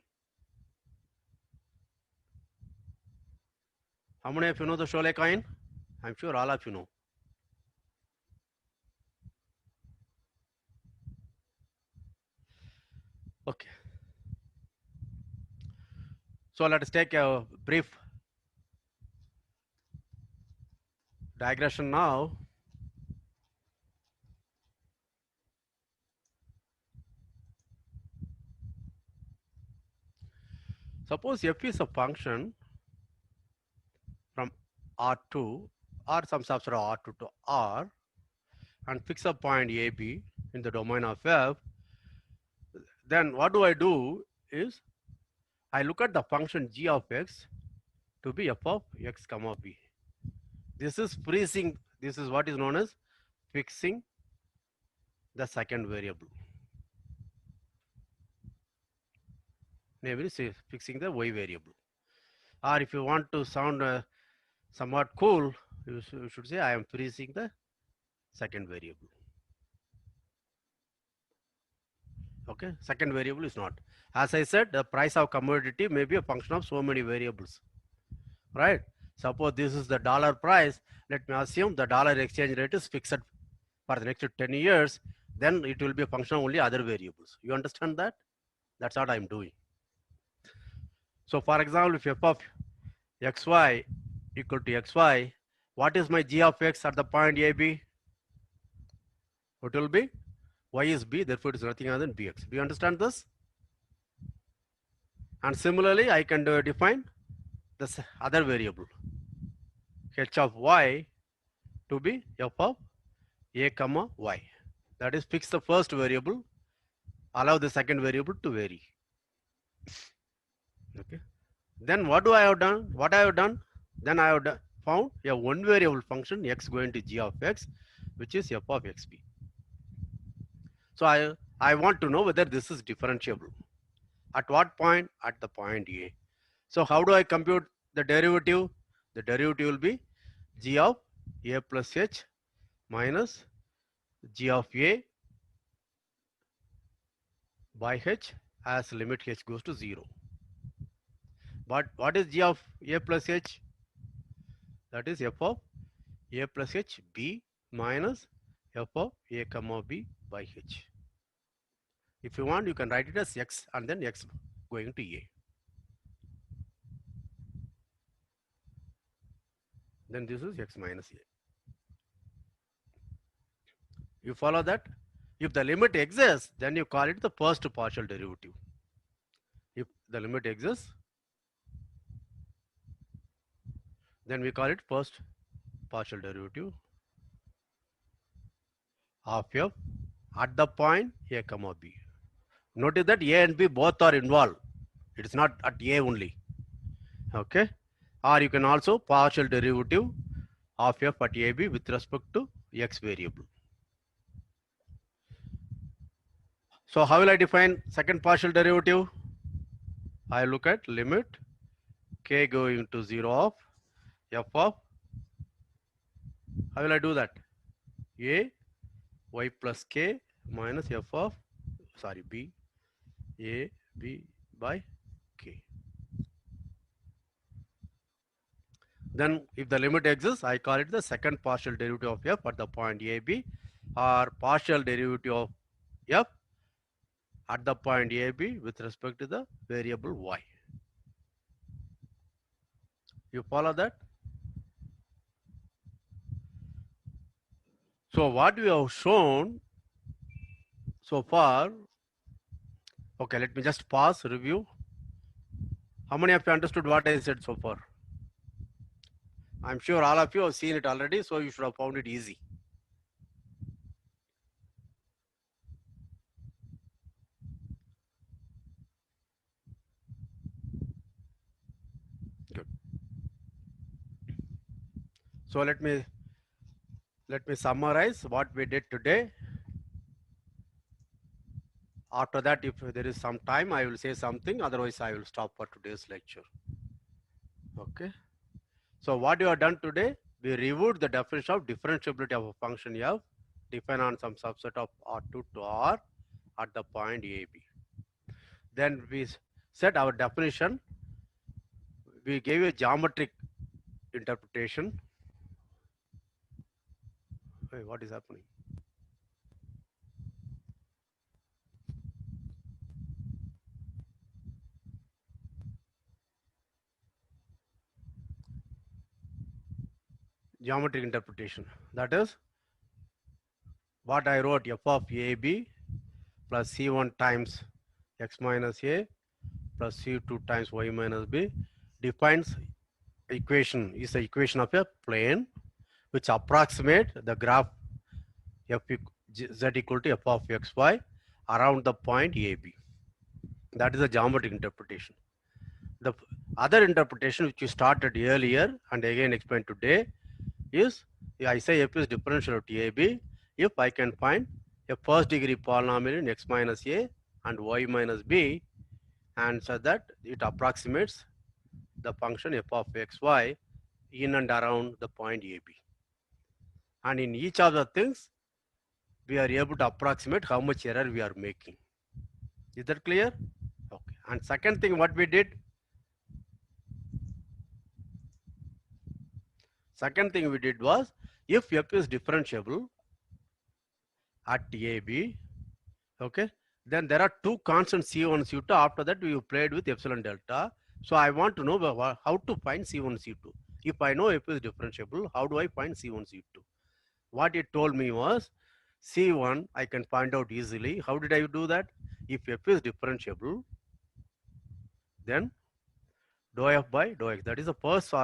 How many of you know the Cholet coin? I'm sure all of you know. Okay. So let us take a brief digression now. Suppose f is a function from R2 or some subset of R2 to R and fix a point AB in the domain of f. Then what do I do is I look at the function g of x to be f of x comma b. This is freezing. This is what is known as fixing the second variable. Maybe say fixing the y variable. Or if you want to sound somewhat cool, you should say I am freezing the second variable. Okay, second variable is not. As I said, the price of commodity may be a function of so many variables, right? Suppose this is the dollar price. Let me assume the dollar exchange rate is fixed for the next 10 years. Then it will be a function of only other variables. You understand that? That's what I'm doing. So for example, if f of xy equal to xy, what is my g of x at the point AB? What will be? Y is b, therefore it is nothing other than bx. Do you understand this? And similarly, I can define this other variable, h of y, to be f of a comma y. That is, fix the first variable, allow the second variable to vary. Okay. Then what do I have done? What I have done? Then I have found a one variable function x going to g of x, which is f of xb. So I want to know whether this is differentiable. At what point? At the point A. So how do I compute the derivative? The derivative will be g of a plus h minus g of a by h as limit h goes to 0. But what is g of a plus h? That is f of a plus h b minus f of a comma b by h. If you want, you can write it as x and then x going to a. Then this is x minus a. You follow that? If the limit exists, then you call it the first partial derivative. If the limit exists, then we call it first partial derivative of f at the point a comma b. Notice that a and b both are involved. It is not at a only. Okay. Or you can also partial derivative of f at ab with respect to x variable. So how will I define second partial derivative? I look at limit k going to 0 of f of, how will I do that? A y plus k minus f of, sorry, b, a b by k. Then if the limit exists, I call it the second partial derivative of f at the point a b, or partial derivative of f at the point a b with respect to the variable y. You follow that? So what we have shown so far, okay, let me just pause, review. How many of you understood what I said so far? I'm sure all of you have seen it already, so you should have found it easy. Good. So let me summarize what we did today. After that, if there is some time, I will say something. Otherwise, I will stop for today's lecture. Okay. So what you have done today, we reviewed the definition of differentiability of a function f defined on some subset of R2 to R at the point AB. Then we set our definition. We gave a geometric interpretation. Hey, what is happening? Geometric interpretation. That is what I wrote, f of AB plus C1 times x minus A plus C2 times y minus B defines equation, is the equation of a plane which approximate the graph f z equal to f of xy around the point AB. That is the geometric interpretation. The other interpretation which we started earlier and again explained today is, I say f is differential of AB if I can find a first degree polynomial in x minus A and y minus B, and so that it approximates the function f of xy in and around the point AB. And in each of the things, we are able to approximate how much error we are making. Is that clear? Okay. And second thing what we did, was, if f is differentiable at AB, okay, then there are two constants C1, C2. After that, we played with epsilon delta. So I want to know how to find C1, C2. If I know f is differentiable, how do I find C1, C2? What it told me was, C1 I can find out easily. How did I do that? If f is differentiable, then dou f by dou x. That is the first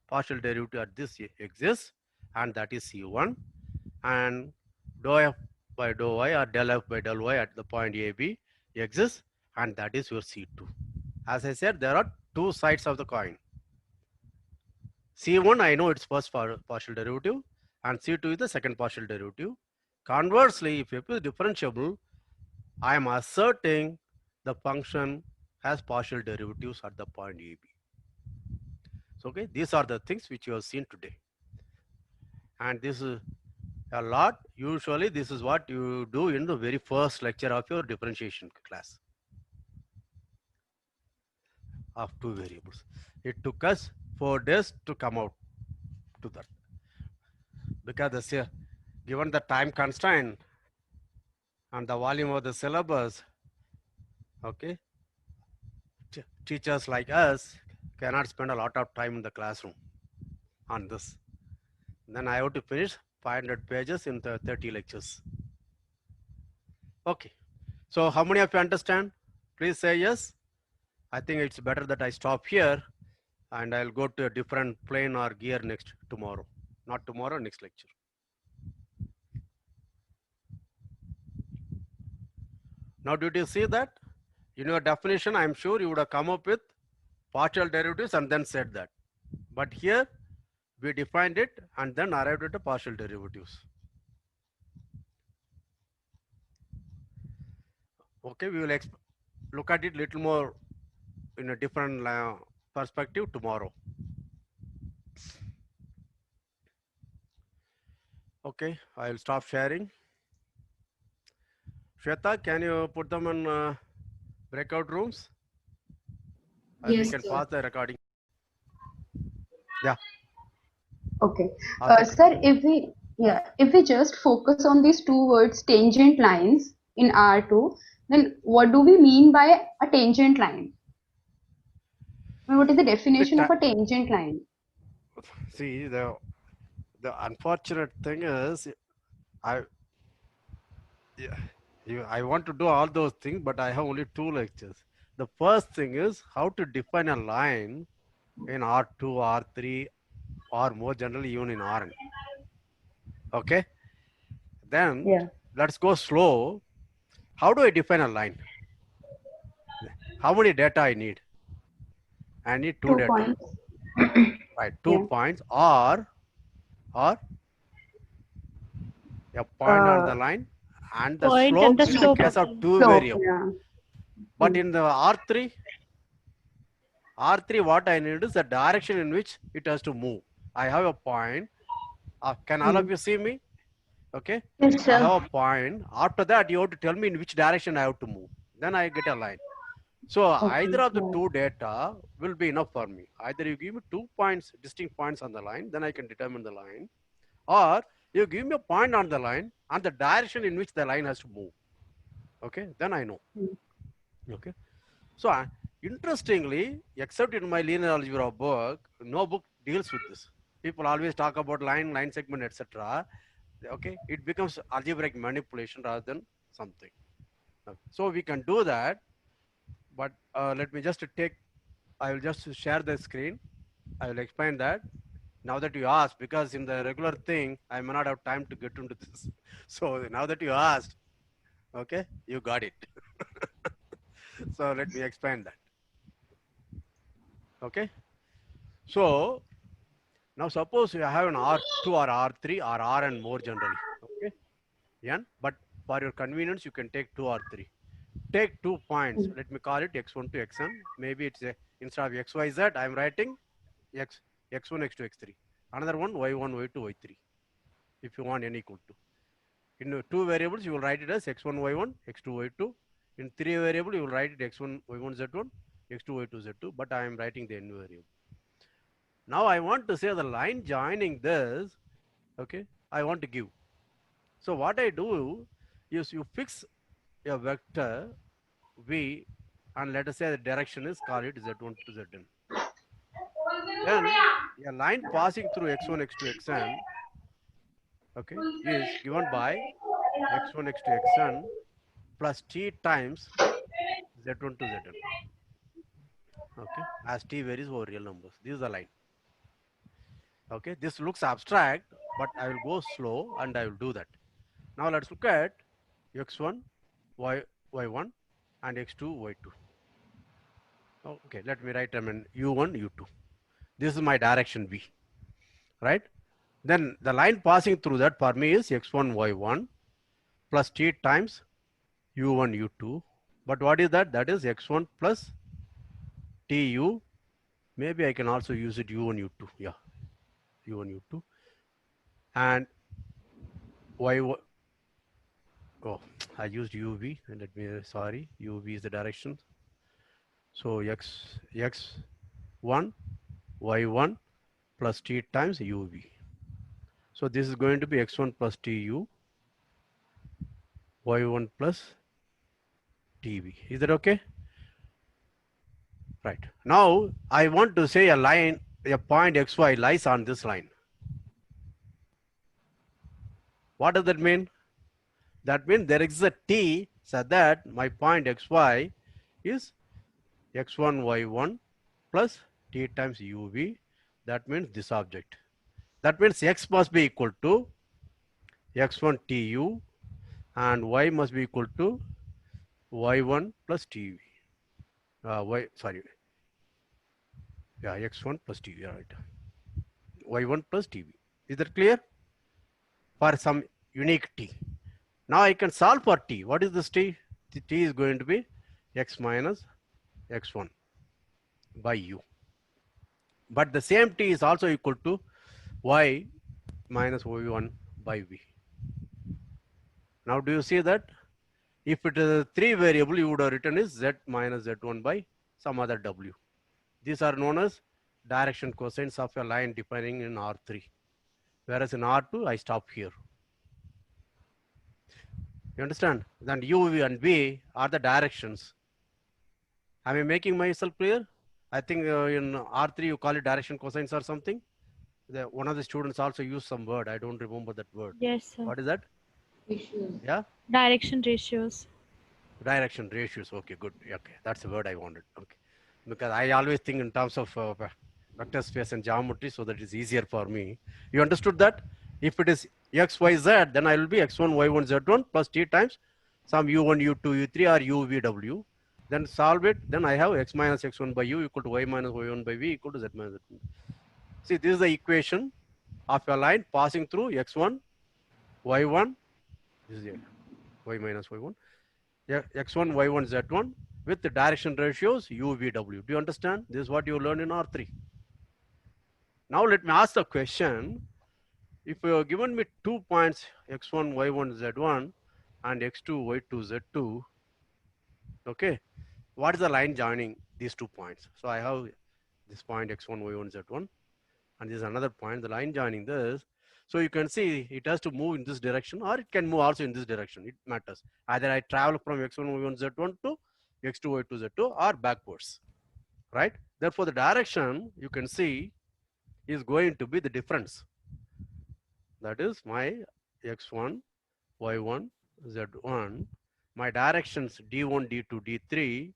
partial derivative at this exists, and that is C1. And dou f by dou y or del f by del y at the point AB exists, and that is your C2. As I said, there are two sides of the coin. C1, I know its first partial derivative, and C2 is the second partial derivative. Conversely, if f is differentiable, I am asserting the function has partial derivatives at the point AB. So, okay, these are the things which you have seen today. And this is a lot. Usually, this is what you do in the very first lecture of your differentiation class of two variables. It took us 4 days to come out to that, because given the time constraint and the volume of the syllabus, okay, teachers like us cannot spend a lot of time in the classroom on this. Then I have to finish 500 pages in the 30 lectures. Okay, so how many of you understand? Please say yes. I think it's better that I stop here and I'll go to a different plane or gear tomorrow. Not tomorrow, next lecture. Now, did you see that? In your definition, I'm sure you would have come up with partial derivatives and then said that. But here, we defined it and then arrived at the partial derivatives. Okay, we will look at it little more in a different perspective tomorrow. Okay, I will stop sharing. Shweta, can you put them in breakout rooms? And we Yes, can sir. pause the recording. Yeah. Okay. Ask it. Sir, if we just focus on these two words, tangent lines in R2, then what do we mean by a tangent line? I mean, what is the definition of a tangent line? See, the unfortunate thing is, I yeah, I want to do all those things, but I have only 2 lectures. The first thing is how to define a line in R2, R3, or more generally even in Rn. Okay. Then Yeah. let's go slow. How do I define a line? How many data I need? I need 2 2 data. points. Right, 2 Yeah. points or a point on the line and the Point and slope the in the slope case of of the line. 2 Slope. variable. Yeah. But in the R3, what I need is the direction in which it has to move. I have a point. Can all of you see me? Okay. Yes, I sir. have a point. After that, you have to tell me in which direction I have to move. Then I get a line. So either of the Yeah. 2 data will be enough for me. Either you give me 2 points, distinct points on the line, then I can determine the line. Or you give me a point on the line and the direction in which the line has to move. Okay, then I know. Okay. So interestingly, except in my linear algebra book, no book deals with this. People always talk about line segment, etc. Okay, it becomes algebraic manipulation rather than something. So we can do that, but let me just I will just share the screen. I will explain that. Now that you asked, because in the regular thing, I may not have time to get into this. So now that you asked, okay, you got it. So let me explain that. Okay. So now suppose you have an R2 or R3 or Rn more generally. Okay. N, but for your convenience, you can take 2 or 3. Take 2 points. Let me call it x1 to xn. Maybe it's instead of xyz, I'm writing x1, x2, x3. Another one y1, y2, y3. If you want n equal to. In 2 variables, you will write it as x1, y1, x2, y2. In 3 variable, you will write it x1, y1, z1, x2, y2, z2. But I am writing the n variable. Now I want to say the line joining this. Okay, I want to give. So what I do is you fix a vector v, and let us say the direction is, call it z1 to zn. Then a line passing through x1, x2, xn, okay, is given by x1, x2, xn plus t times z1 to zn. Okay, as t varies over real numbers. This is the line. Okay, this looks abstract, but I will go slow and I will do that. Now let's look at x1, y1 and x2, y2. Okay, let me write them in u1, u2. This is my direction v, right? Then the line passing through that for me is x1, y1 plus t times u1, u2. But what is that? That is x1 plus tu. Maybe I can also use it u1, u2. Yeah, u1, u2. And y1. Oh, I used uv. And let me, sorry, uv is the direction. So x1, y1 plus t times uv. So this is going to be x1 plus tu, y1 plus tv. Is that okay? Right. Now I want to say a line, a point xy lies on this line. What does that mean? That means there is a t so that my point xy is x1, y1 plus t times uv. That means this object. That means x must be equal to x1 tu and y must be equal to y1 plus tv. X1 plus tv, right? Y1 plus tv. Is that clear? For some unique t. Now I can solve for t. What is this t? t is going to be x minus x1 by u. But the same t is also equal to y minus y1 by v. Now do you see that? If it is a 3 variable, you would have written is z minus z1 by some other w. These are known as direction cosines of a line defining in R3. Whereas in R2, I stop here. You understand? Then u, v and v are the directions. Am I making myself clear? I think in R3 you call it direction cosines or something. One of the students also used some word. I don't remember that word. Yes, sir. What is that? Issues. Yeah? Direction ratios. Direction ratios. Okay, good. Okay, that's the word I wanted. Okay. Because I always think in terms of vector space and geometry, so that is easier for me. You understood that? If it is x, y, z, then I will be x1, y1, z1 plus t times some u1, u2, u3 or u, v, w. Then solve it. Then I have x minus x1 by u equal to y minus y1 by v equal to z minus z1. See, this is the equation of a line passing through x1, y1, this is y minus y1, x1, y1, z1 with the direction ratios u, v, w. Do you understand? This is what you learned in R3. Now let me ask the question. If you have given me 2 points x1, y1, z1 and x2, y2, z2, okay, what is the line joining these 2 points? So I have this point x1, y1, z1 and this is another point, the line joining this. So you can see it has to move in this direction or it can move also in this direction. It matters. Either I travel from x1, y1, z1 to x2, y2, z2 or backwards, right? Therefore, the direction you can see is going to be the difference. That is my x1, y1, z1. My directions d1, d2, d3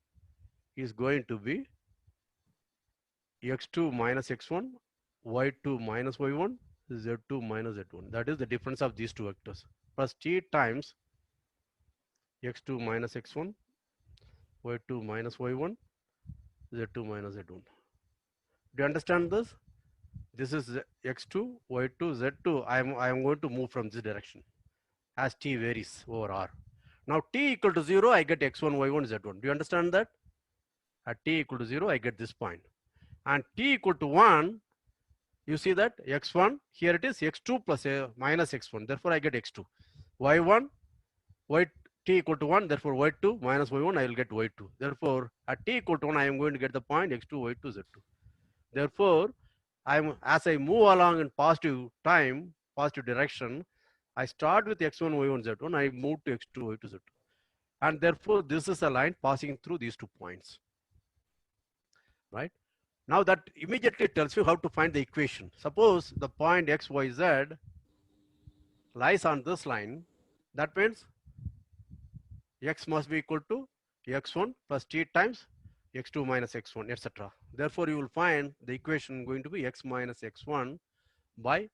is going to be x2 minus x1, y2 minus y1, z2 minus z1. That is the difference of these two vectors. Plus t times x2 minus x1, y2 minus y1, z2 minus z1. Do you understand this? This is x2, y2, z2. I am going to move from this direction as t varies over r. Now t equal to 0, I get x1, y1, z1. Do you understand that? At t equal to 0, I get this point. And t equal to 1, you see that x1, here it is x2 plus minus x1. Therefore, I get x2. y1, t equal to 1. Therefore, y2 minus y1, I will get y2. Therefore, at t equal to 1, I am going to get the point x2, y2, z2. Therefore, as I move along in positive time, positive direction, I start with x1, y1, z1. I move to x2, y2, z2. And therefore, this is a line passing through these 2 points. Right? Now that immediately tells you how to find the equation. Suppose the point x, y, z lies on this line. That means x must be equal to x1 plus t times x2 minus x1, etc. Therefore, you will find the equation going to be x minus x1 by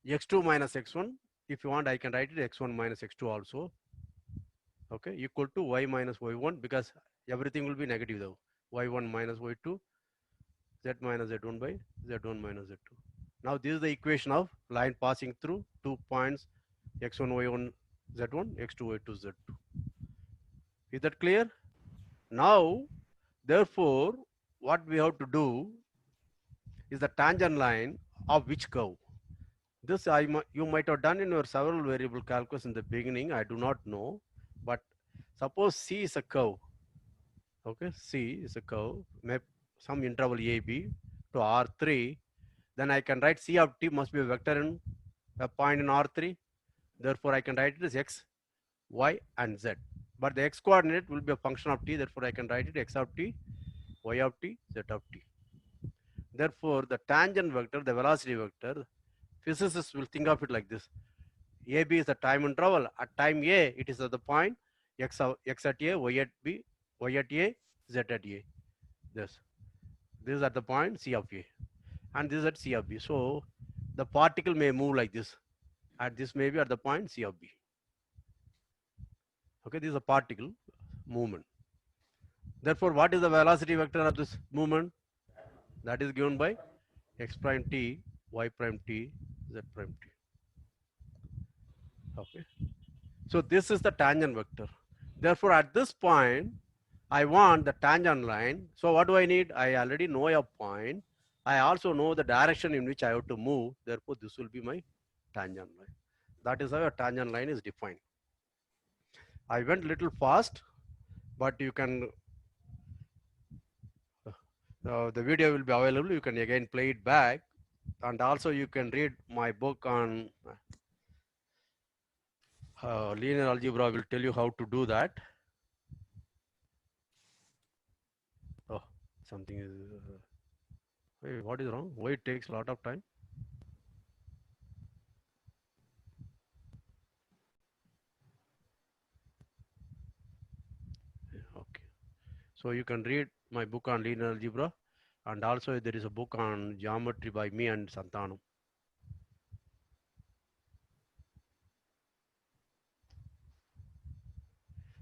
x2 minus x1. If you want, I can write it x1 minus x2 also. Okay, equal to y minus y1 because everything will be negative though. y1 minus y2, z minus z1 by z1 minus z2. Now this is the equation of line passing through 2 points x1, y1, z1, x2, y2, z2. Is that clear? Now, therefore, what we have to do is the tangent line of which curve? This you might have done in your several variable calculus in the beginning. I do not know, but suppose C is a curve. Okay, C is a curve, some interval AB to R3. Then I can write C of t must be a vector in a point in R3. Therefore, I can write it as x, y, and z. But the x coordinate will be a function of t. Therefore, I can write it x of t, y of t, z of t. Therefore, the tangent vector, the velocity vector, physicists will think of it like this. AB is the time interval. At time A, it is at the point x at A, y at B, y at A, z at A. This is at the point C of A. And this is at C of B. So, the particle may move like this. At this may be at the point C of B. Okay, this is a particle movement. Therefore, what is the velocity vector of this movement? That is given by x prime t, y prime t, z prime t. Okay. So this is the tangent vector. Therefore, at this point, I want the tangent line. So what do I need? I already know a point. I also know the direction in which I have to move. Therefore, this will be my tangent line. That is how a tangent line is defined. I went little fast, but you can, the video will be available. You can again play it back. And also you can read my book on linear algebra will tell you how to do that. Oh, something is, hey, what is wrong? Why it takes a lot of time? Okay. So you can read my book on linear algebra, and also there is a book on geometry by me and Santanu.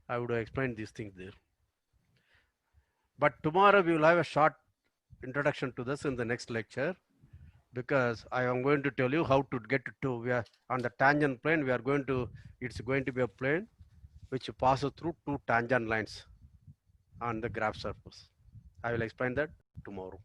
I would have explained these things there. But tomorrow we will have a short introduction to this in the next lecture, because I am going to tell you how to get to, we are on the tangent plane, we are going to, it's going to be a plane which passes through two tangent lines on the graph surface. I will explain that tomorrow.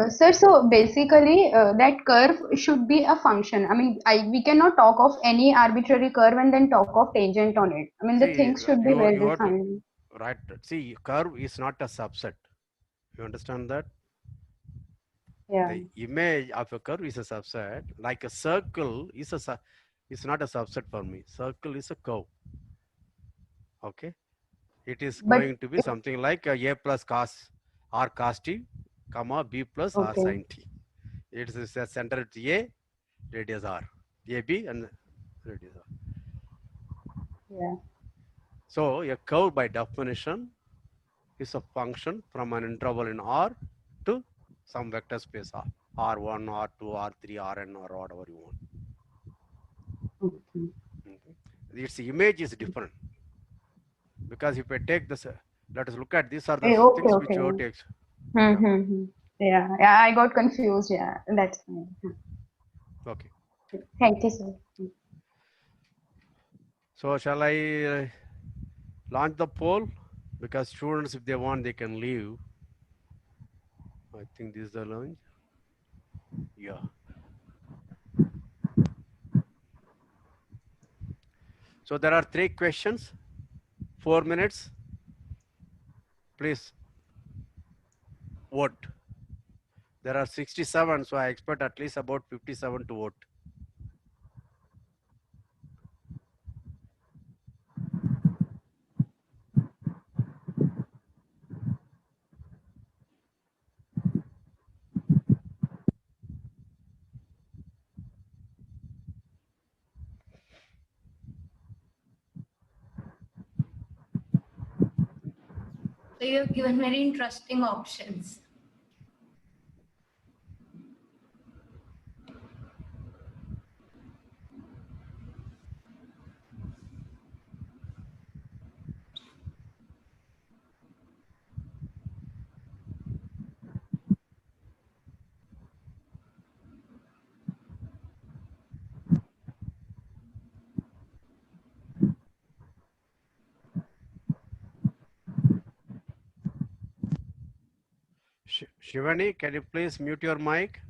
Sir, so basically that curve should be a function. I mean, we cannot talk of any arbitrary curve and then talk of tangent on it. I mean, the See, things should be well you have to, defined. right, see, curve is not a subset. You understand that? Yeah. The image of a curve is a subset. Like a circle is is not a subset for me. Circle is a curve. Okay. It is But going to be something like a plus cos r cos t, comma b plus r okay. sin t. It is a center at a, radius r, a b and radius r. Yeah. So a curve by definition is a function from an interval in R to some vector space R, R1, R2, R3, Rn, or whatever you want. Okay. Its image is different, because if I take this, let us look at, these are the Okay, things which okay. you have to Mm-hmm. Yeah, yeah, I got confused. Yeah, that's fine. Okay. Thank you, sir. So shall I launch the poll? Because students, if they want, they can leave. I think this is the launch. Yeah. So there are 3 questions, 4 minutes. Please vote. There are 67, so I expect at least about 57 to vote. So you have given very interesting options. Shivani, can you please mute your mic?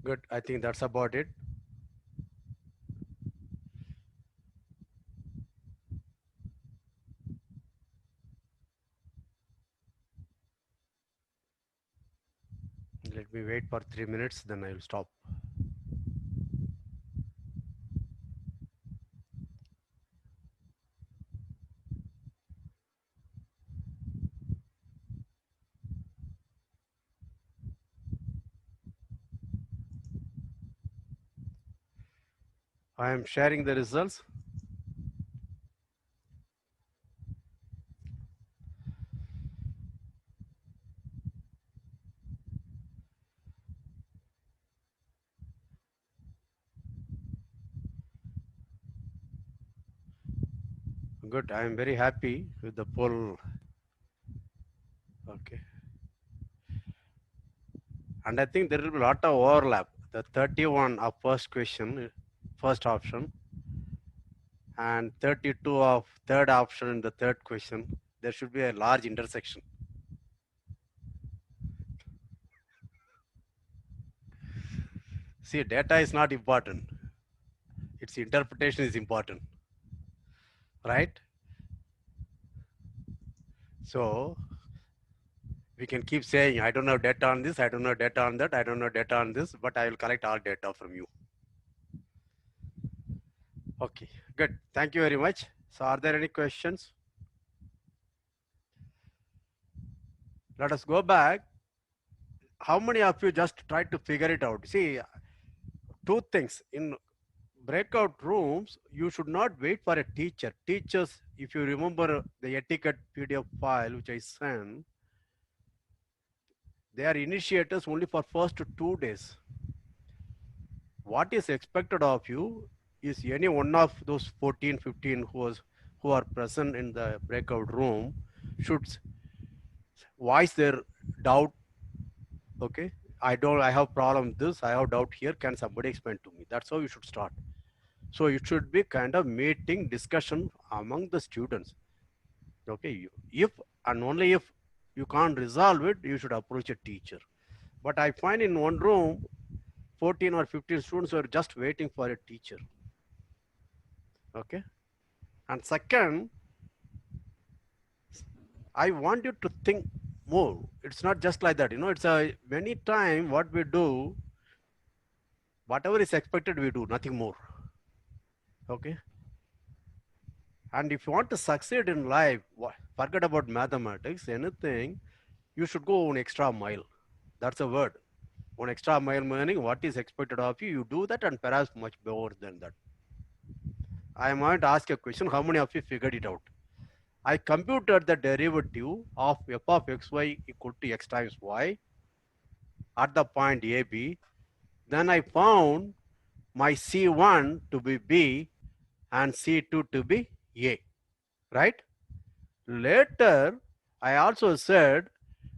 Good. I think that's about it. Let me wait for 3 minutes, then I will stop. I am sharing the results. Good. I am very happy with the poll. Okay. And I think there will be a lot of overlap. The 31 of first question, first option, and 32 of third option in the third question. There should be a large intersection. See, data is not important. Its interpretation is important, right? So we can keep saying, I don't know data on this, I don't know data on that, I don't know data on this, but I will collect all data from you. Okay, good. Thank you very much. So are there any questions? Let us go back. How many of you just tried to figure it out? See, two things. In breakout rooms, you should not wait for a teacher. Teachers, if you remember the etiquette PDF file which I sent, they are initiators only for first 2 days. What is expected of you is any one of those 14, 15 who are present in the breakout room should voice their doubt. Okay, I have problem with this, I have doubt here, can somebody explain to me? That's how you should start. So it should be kind of meeting discussion among the students. Okay, if and only if you can't resolve it, you should approach a teacher. But I find in one room 14 or 15 students were just waiting for a teacher. Okay, and second, I want you to think more. It's not just like that, it's a many time what we do, whatever is expected we do, nothing more. Okay, and if you want to succeed in life, forget about mathematics, anything, you should go an extra mile. That's a word. One extra mile meaning what is expected of you, you do that, and perhaps much more than that. I might ask a question, how many of you figured it out? I computed the derivative of f of xy equal to x times y at the point AB. Then I found my C1 to be B and C2 to be A, right? Later, I also said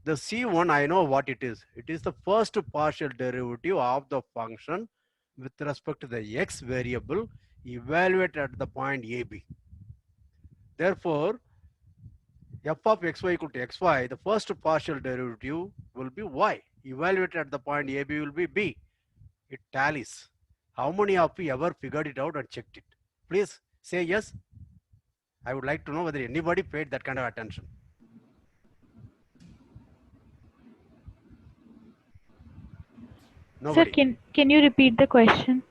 the C1, I know what it is. It is the first partial derivative of the function with respect to the x variable evaluated at the point AB. Therefore, f of xy equal to xy, the first partial derivative will be y. Evaluated at the point AB will be b. It tallies. How many of you ever figured it out and checked it? Please say yes. I would like to know whether anybody paid that kind of attention. Nobody. Sir, can you repeat the question?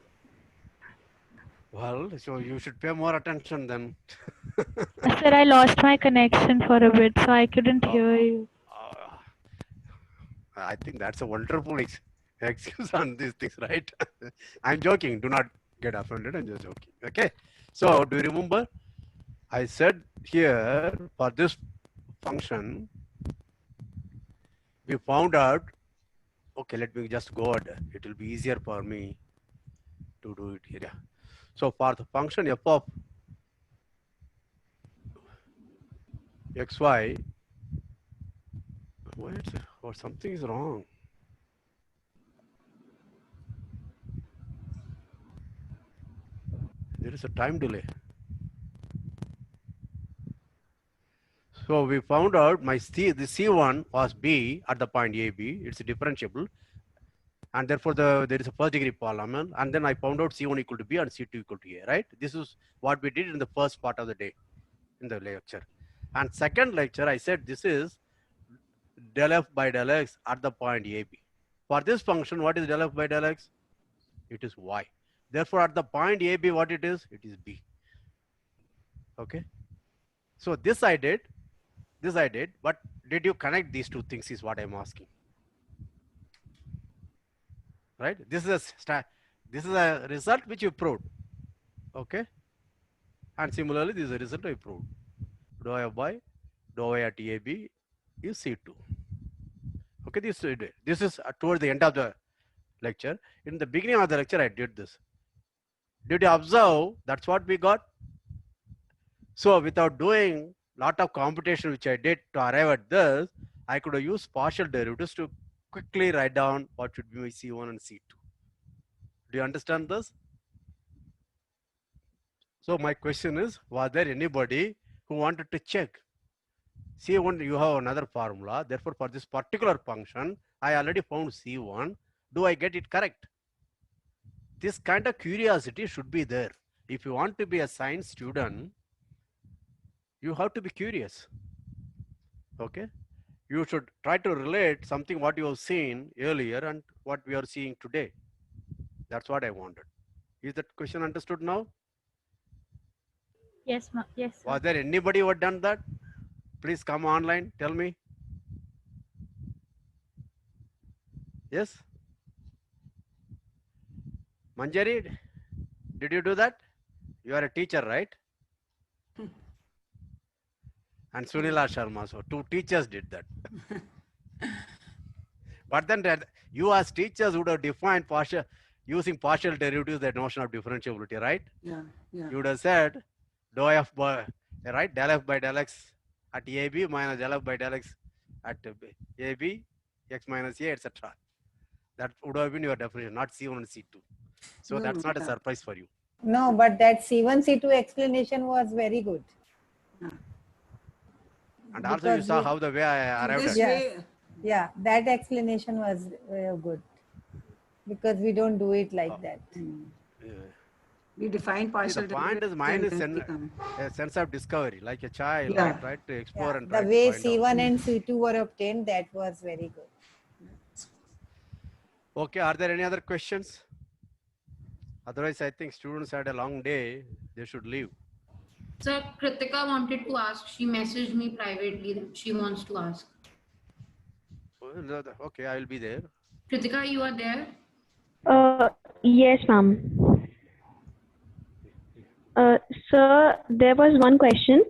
Well, so you should pay more attention then. Sir, I lost my connection for a bit, so I couldn't hear you. I think that's a wonderful excuse on these things, right? I'm joking. Do not get offended. I'm just joking. Okay. So do you remember? I said here for this function, we found out. Okay, let me just go ahead. It will be easier for me to do it here. So for the function f of xy, or something is wrong. There is a time delay. So we found out the C1 was B at the point AB. It's differentiable. And therefore there is a first degree polynomial, and then I found out C1 equal to B and C2 equal to A, right? This is what we did in the first part of the day in the lecture. And second lecture, I said this is del f by del x at the point AB. For this function, what is del f by del x? It is y. Therefore, at the point AB, what it is? It is B. Okay. So this I did, but did you connect these two things is what I'm asking. Right? This is a result which you proved. Okay. And similarly, this is a result I proved. Dou f by dou y at AB is C2. Okay, this is towards the end of the lecture. In the beginning of the lecture, I did this. Did you observe? That's what we got. So without doing lot of computation, which I did to arrive at this, I could have used partial derivatives to quickly write down what should be my C1 and C2. Do you understand this? So my question is, was there anybody who wanted to check? C1, you have another formula. Therefore, for this particular function, I already found C1. Do I get it correct? This kind of curiosity should be there. If you want to be a science student, you have to be curious. Okay? You should try to relate something what you have seen earlier and what we are seeing today. That's what I wanted. Is that question understood now? Yes, yes, sir. Was there anybody who had done that? Please come online, tell me. Yes? Manjari, did you do that? You are a teacher, right? And Sunila Sharma, so 2 teachers did that. But then you as teachers would have defined using partial derivatives the notion of differentiability, right? Yeah, yeah. You would have said dou f by, right, del f by del x at AB minus del f by del x at AB, x minus A, etc. That would have been your definition, not C1 and C2. So No, that's not a yeah. surprise for you. No, but that C1, C2 explanation was very good. And also you Because saw we- how the way I In arrived this at. Yeah. way, Yeah, that explanation was good because we don't do it like that. we define See, partial the point is derivatives mine and is then become. a sense of discovery, like a child, Yeah. right? Try to explore Yeah, and the try way to find out. C1 and C2 were obtained, that was very good. Okay, are there any other questions? Otherwise, I think students had a long day. They should leave. Sir, Kritika wanted to ask. She messaged me privately that she wants to ask. Okay, I will be there. Kritika, you are there? Yes, ma'am. Sir, there was one question.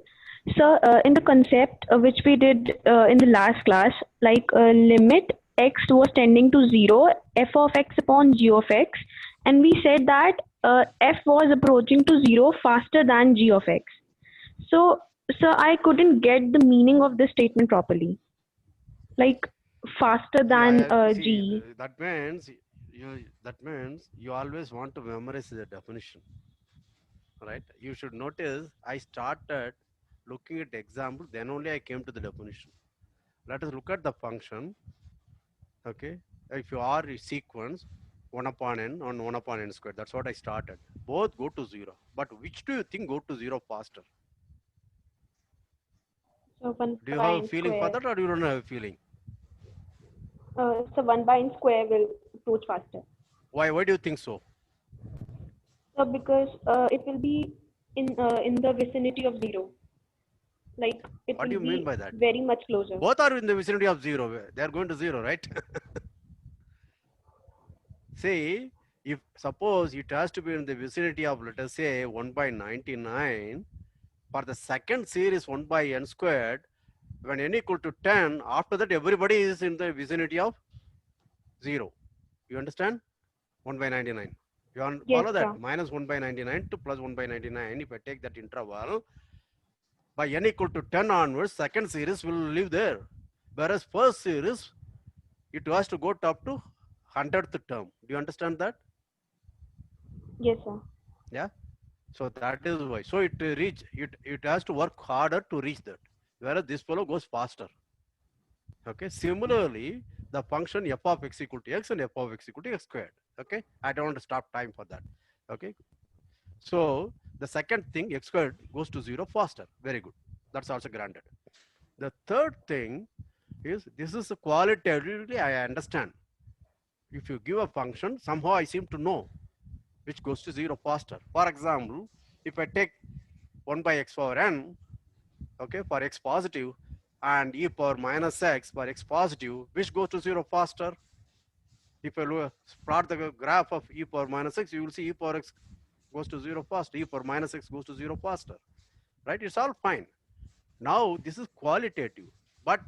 Sir, in the concept which we did in the last class, like limit x was tending to 0, f of x upon g of x, and we said that f was approaching to 0 faster than g of x. So, sir, I couldn't get the meaning of this statement properly. Like faster than See, g. that means you always want to memorize the definition, right? You should notice I started looking at the example, then only I came to the definition. Let us look at the function. Okay, if you are a sequence 1 upon n on 1 upon n squared, that's what I started. Both go to 0, but which do you think go to 0 faster? So 1 Do you by have a n feeling for square. that, or you don't have a feeling? So 1 by n square will approach faster. Why do you think so? So because it will be in the vicinity of 0. Like it What do will you mean be by that? very much closer. Both are in the vicinity of 0. They are going to 0, right? See, if suppose it has to be in the vicinity of, let us say, 1 by 99, for the second series 1 by n squared, when n equal to 10, after that everybody is in the vicinity of 0. You understand? 1 by 99. You follow Yes, that? sir. Minus 1 by 99 to plus 1 by 99. If I take that interval, by n equal to 10 onwards, second series will live there. Whereas first series, it has to go up to 100th term. Do you understand that? Yes, sir. Yeah. So that is why. So it has to work harder to reach that. Whereas this fellow goes faster. Okay, similarly, the function f of x equal to x and f of x equal to x squared. Okay, I don't want to stop time for that. Okay, so the second thing, x squared goes to 0 faster. Very good. That's also granted. The third thing is, this is qualitatively I understand. If you give a function, somehow I seem to know which goes to 0 faster. For example, if I take 1 by x power n, okay, for x positive, and e power minus x for x positive, which goes to 0 faster? If I plot the graph of e power minus x, you will see e power x goes to 0 faster, e power minus x goes to 0 faster, right? It's all fine. Now, this is qualitative, but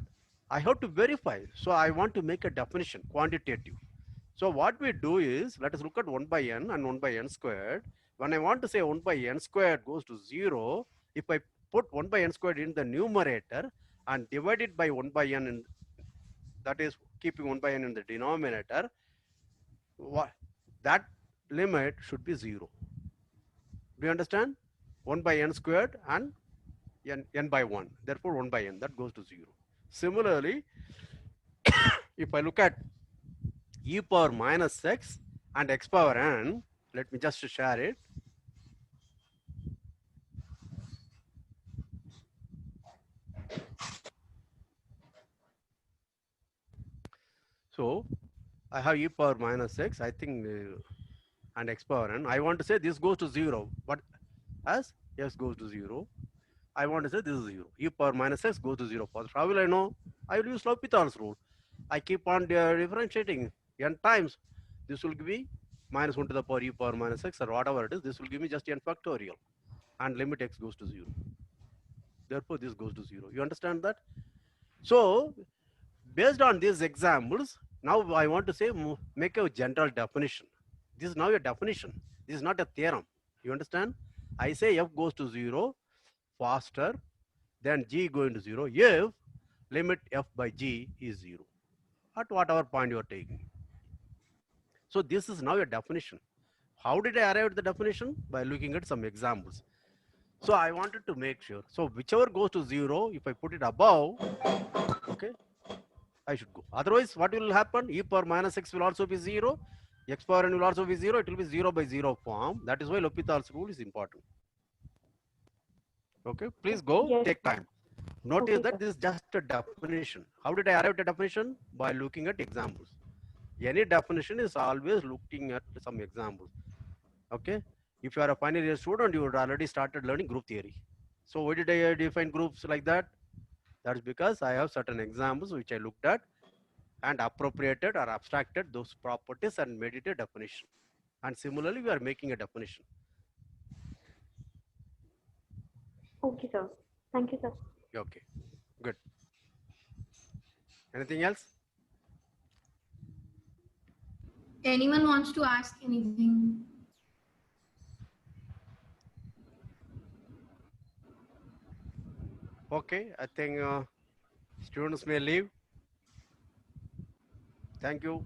I have to verify. So I want to make a definition, quantitative. So what we do is, let us look at 1 by n and 1 by n squared. When I want to say 1 by n squared goes to 0, if I put 1 by n squared in the numerator and divide it by 1 by n, in, that is keeping 1 by n in the denominator, what, that limit should be 0. Do you understand? 1 by n squared and n by 1. Therefore, 1 by n, that goes to 0. Similarly, if I look at e power minus x and x power n, let me just share it. So I have e power minus x, I think, and x power n. I want to say this goes to 0, but as x goes to 0, I want to say this is 0. E power minus x goes to 0 first. How will I know? I will use L'Hopital's rule. I keep on differentiating n times. This will give me minus 1 to the power e power minus x, or whatever it is. This will give me just n factorial, and limit x goes to 0. Therefore, this goes to 0. You understand that? So, based on these examples, now I want to say, make a general definition. This is now a definition. This is not a theorem. You understand? I say f goes to 0 faster than g going to 0 if limit f by g is 0 at whatever point you are taking. So this is now a definition. How did I arrive at the definition? By looking at some examples. So I wanted to make sure. So whichever goes to 0, if I put it above, okay, I should go. Otherwise, what will happen? E power minus x will also be 0. X power n will also be 0. It will be 0 by 0 form. That is why L'Hopital's rule is important. Okay, please go, Yes. take time. Notice Okay, that sir. this is just a definition. How did I arrive at a definition? By looking at examples. Any definition is always looking at some examples. Okay, if you are a final year student, you would already started learning group theory. So why did I define groups like that? That's because I have certain examples which I looked at and appropriated or abstracted those properties and made it a definition. And similarly, we are making a definition. Okay, sir. Thank you, sir. Okay, good. Anything else? Anyone wants to ask anything? Okay, I think students may leave. Thank you.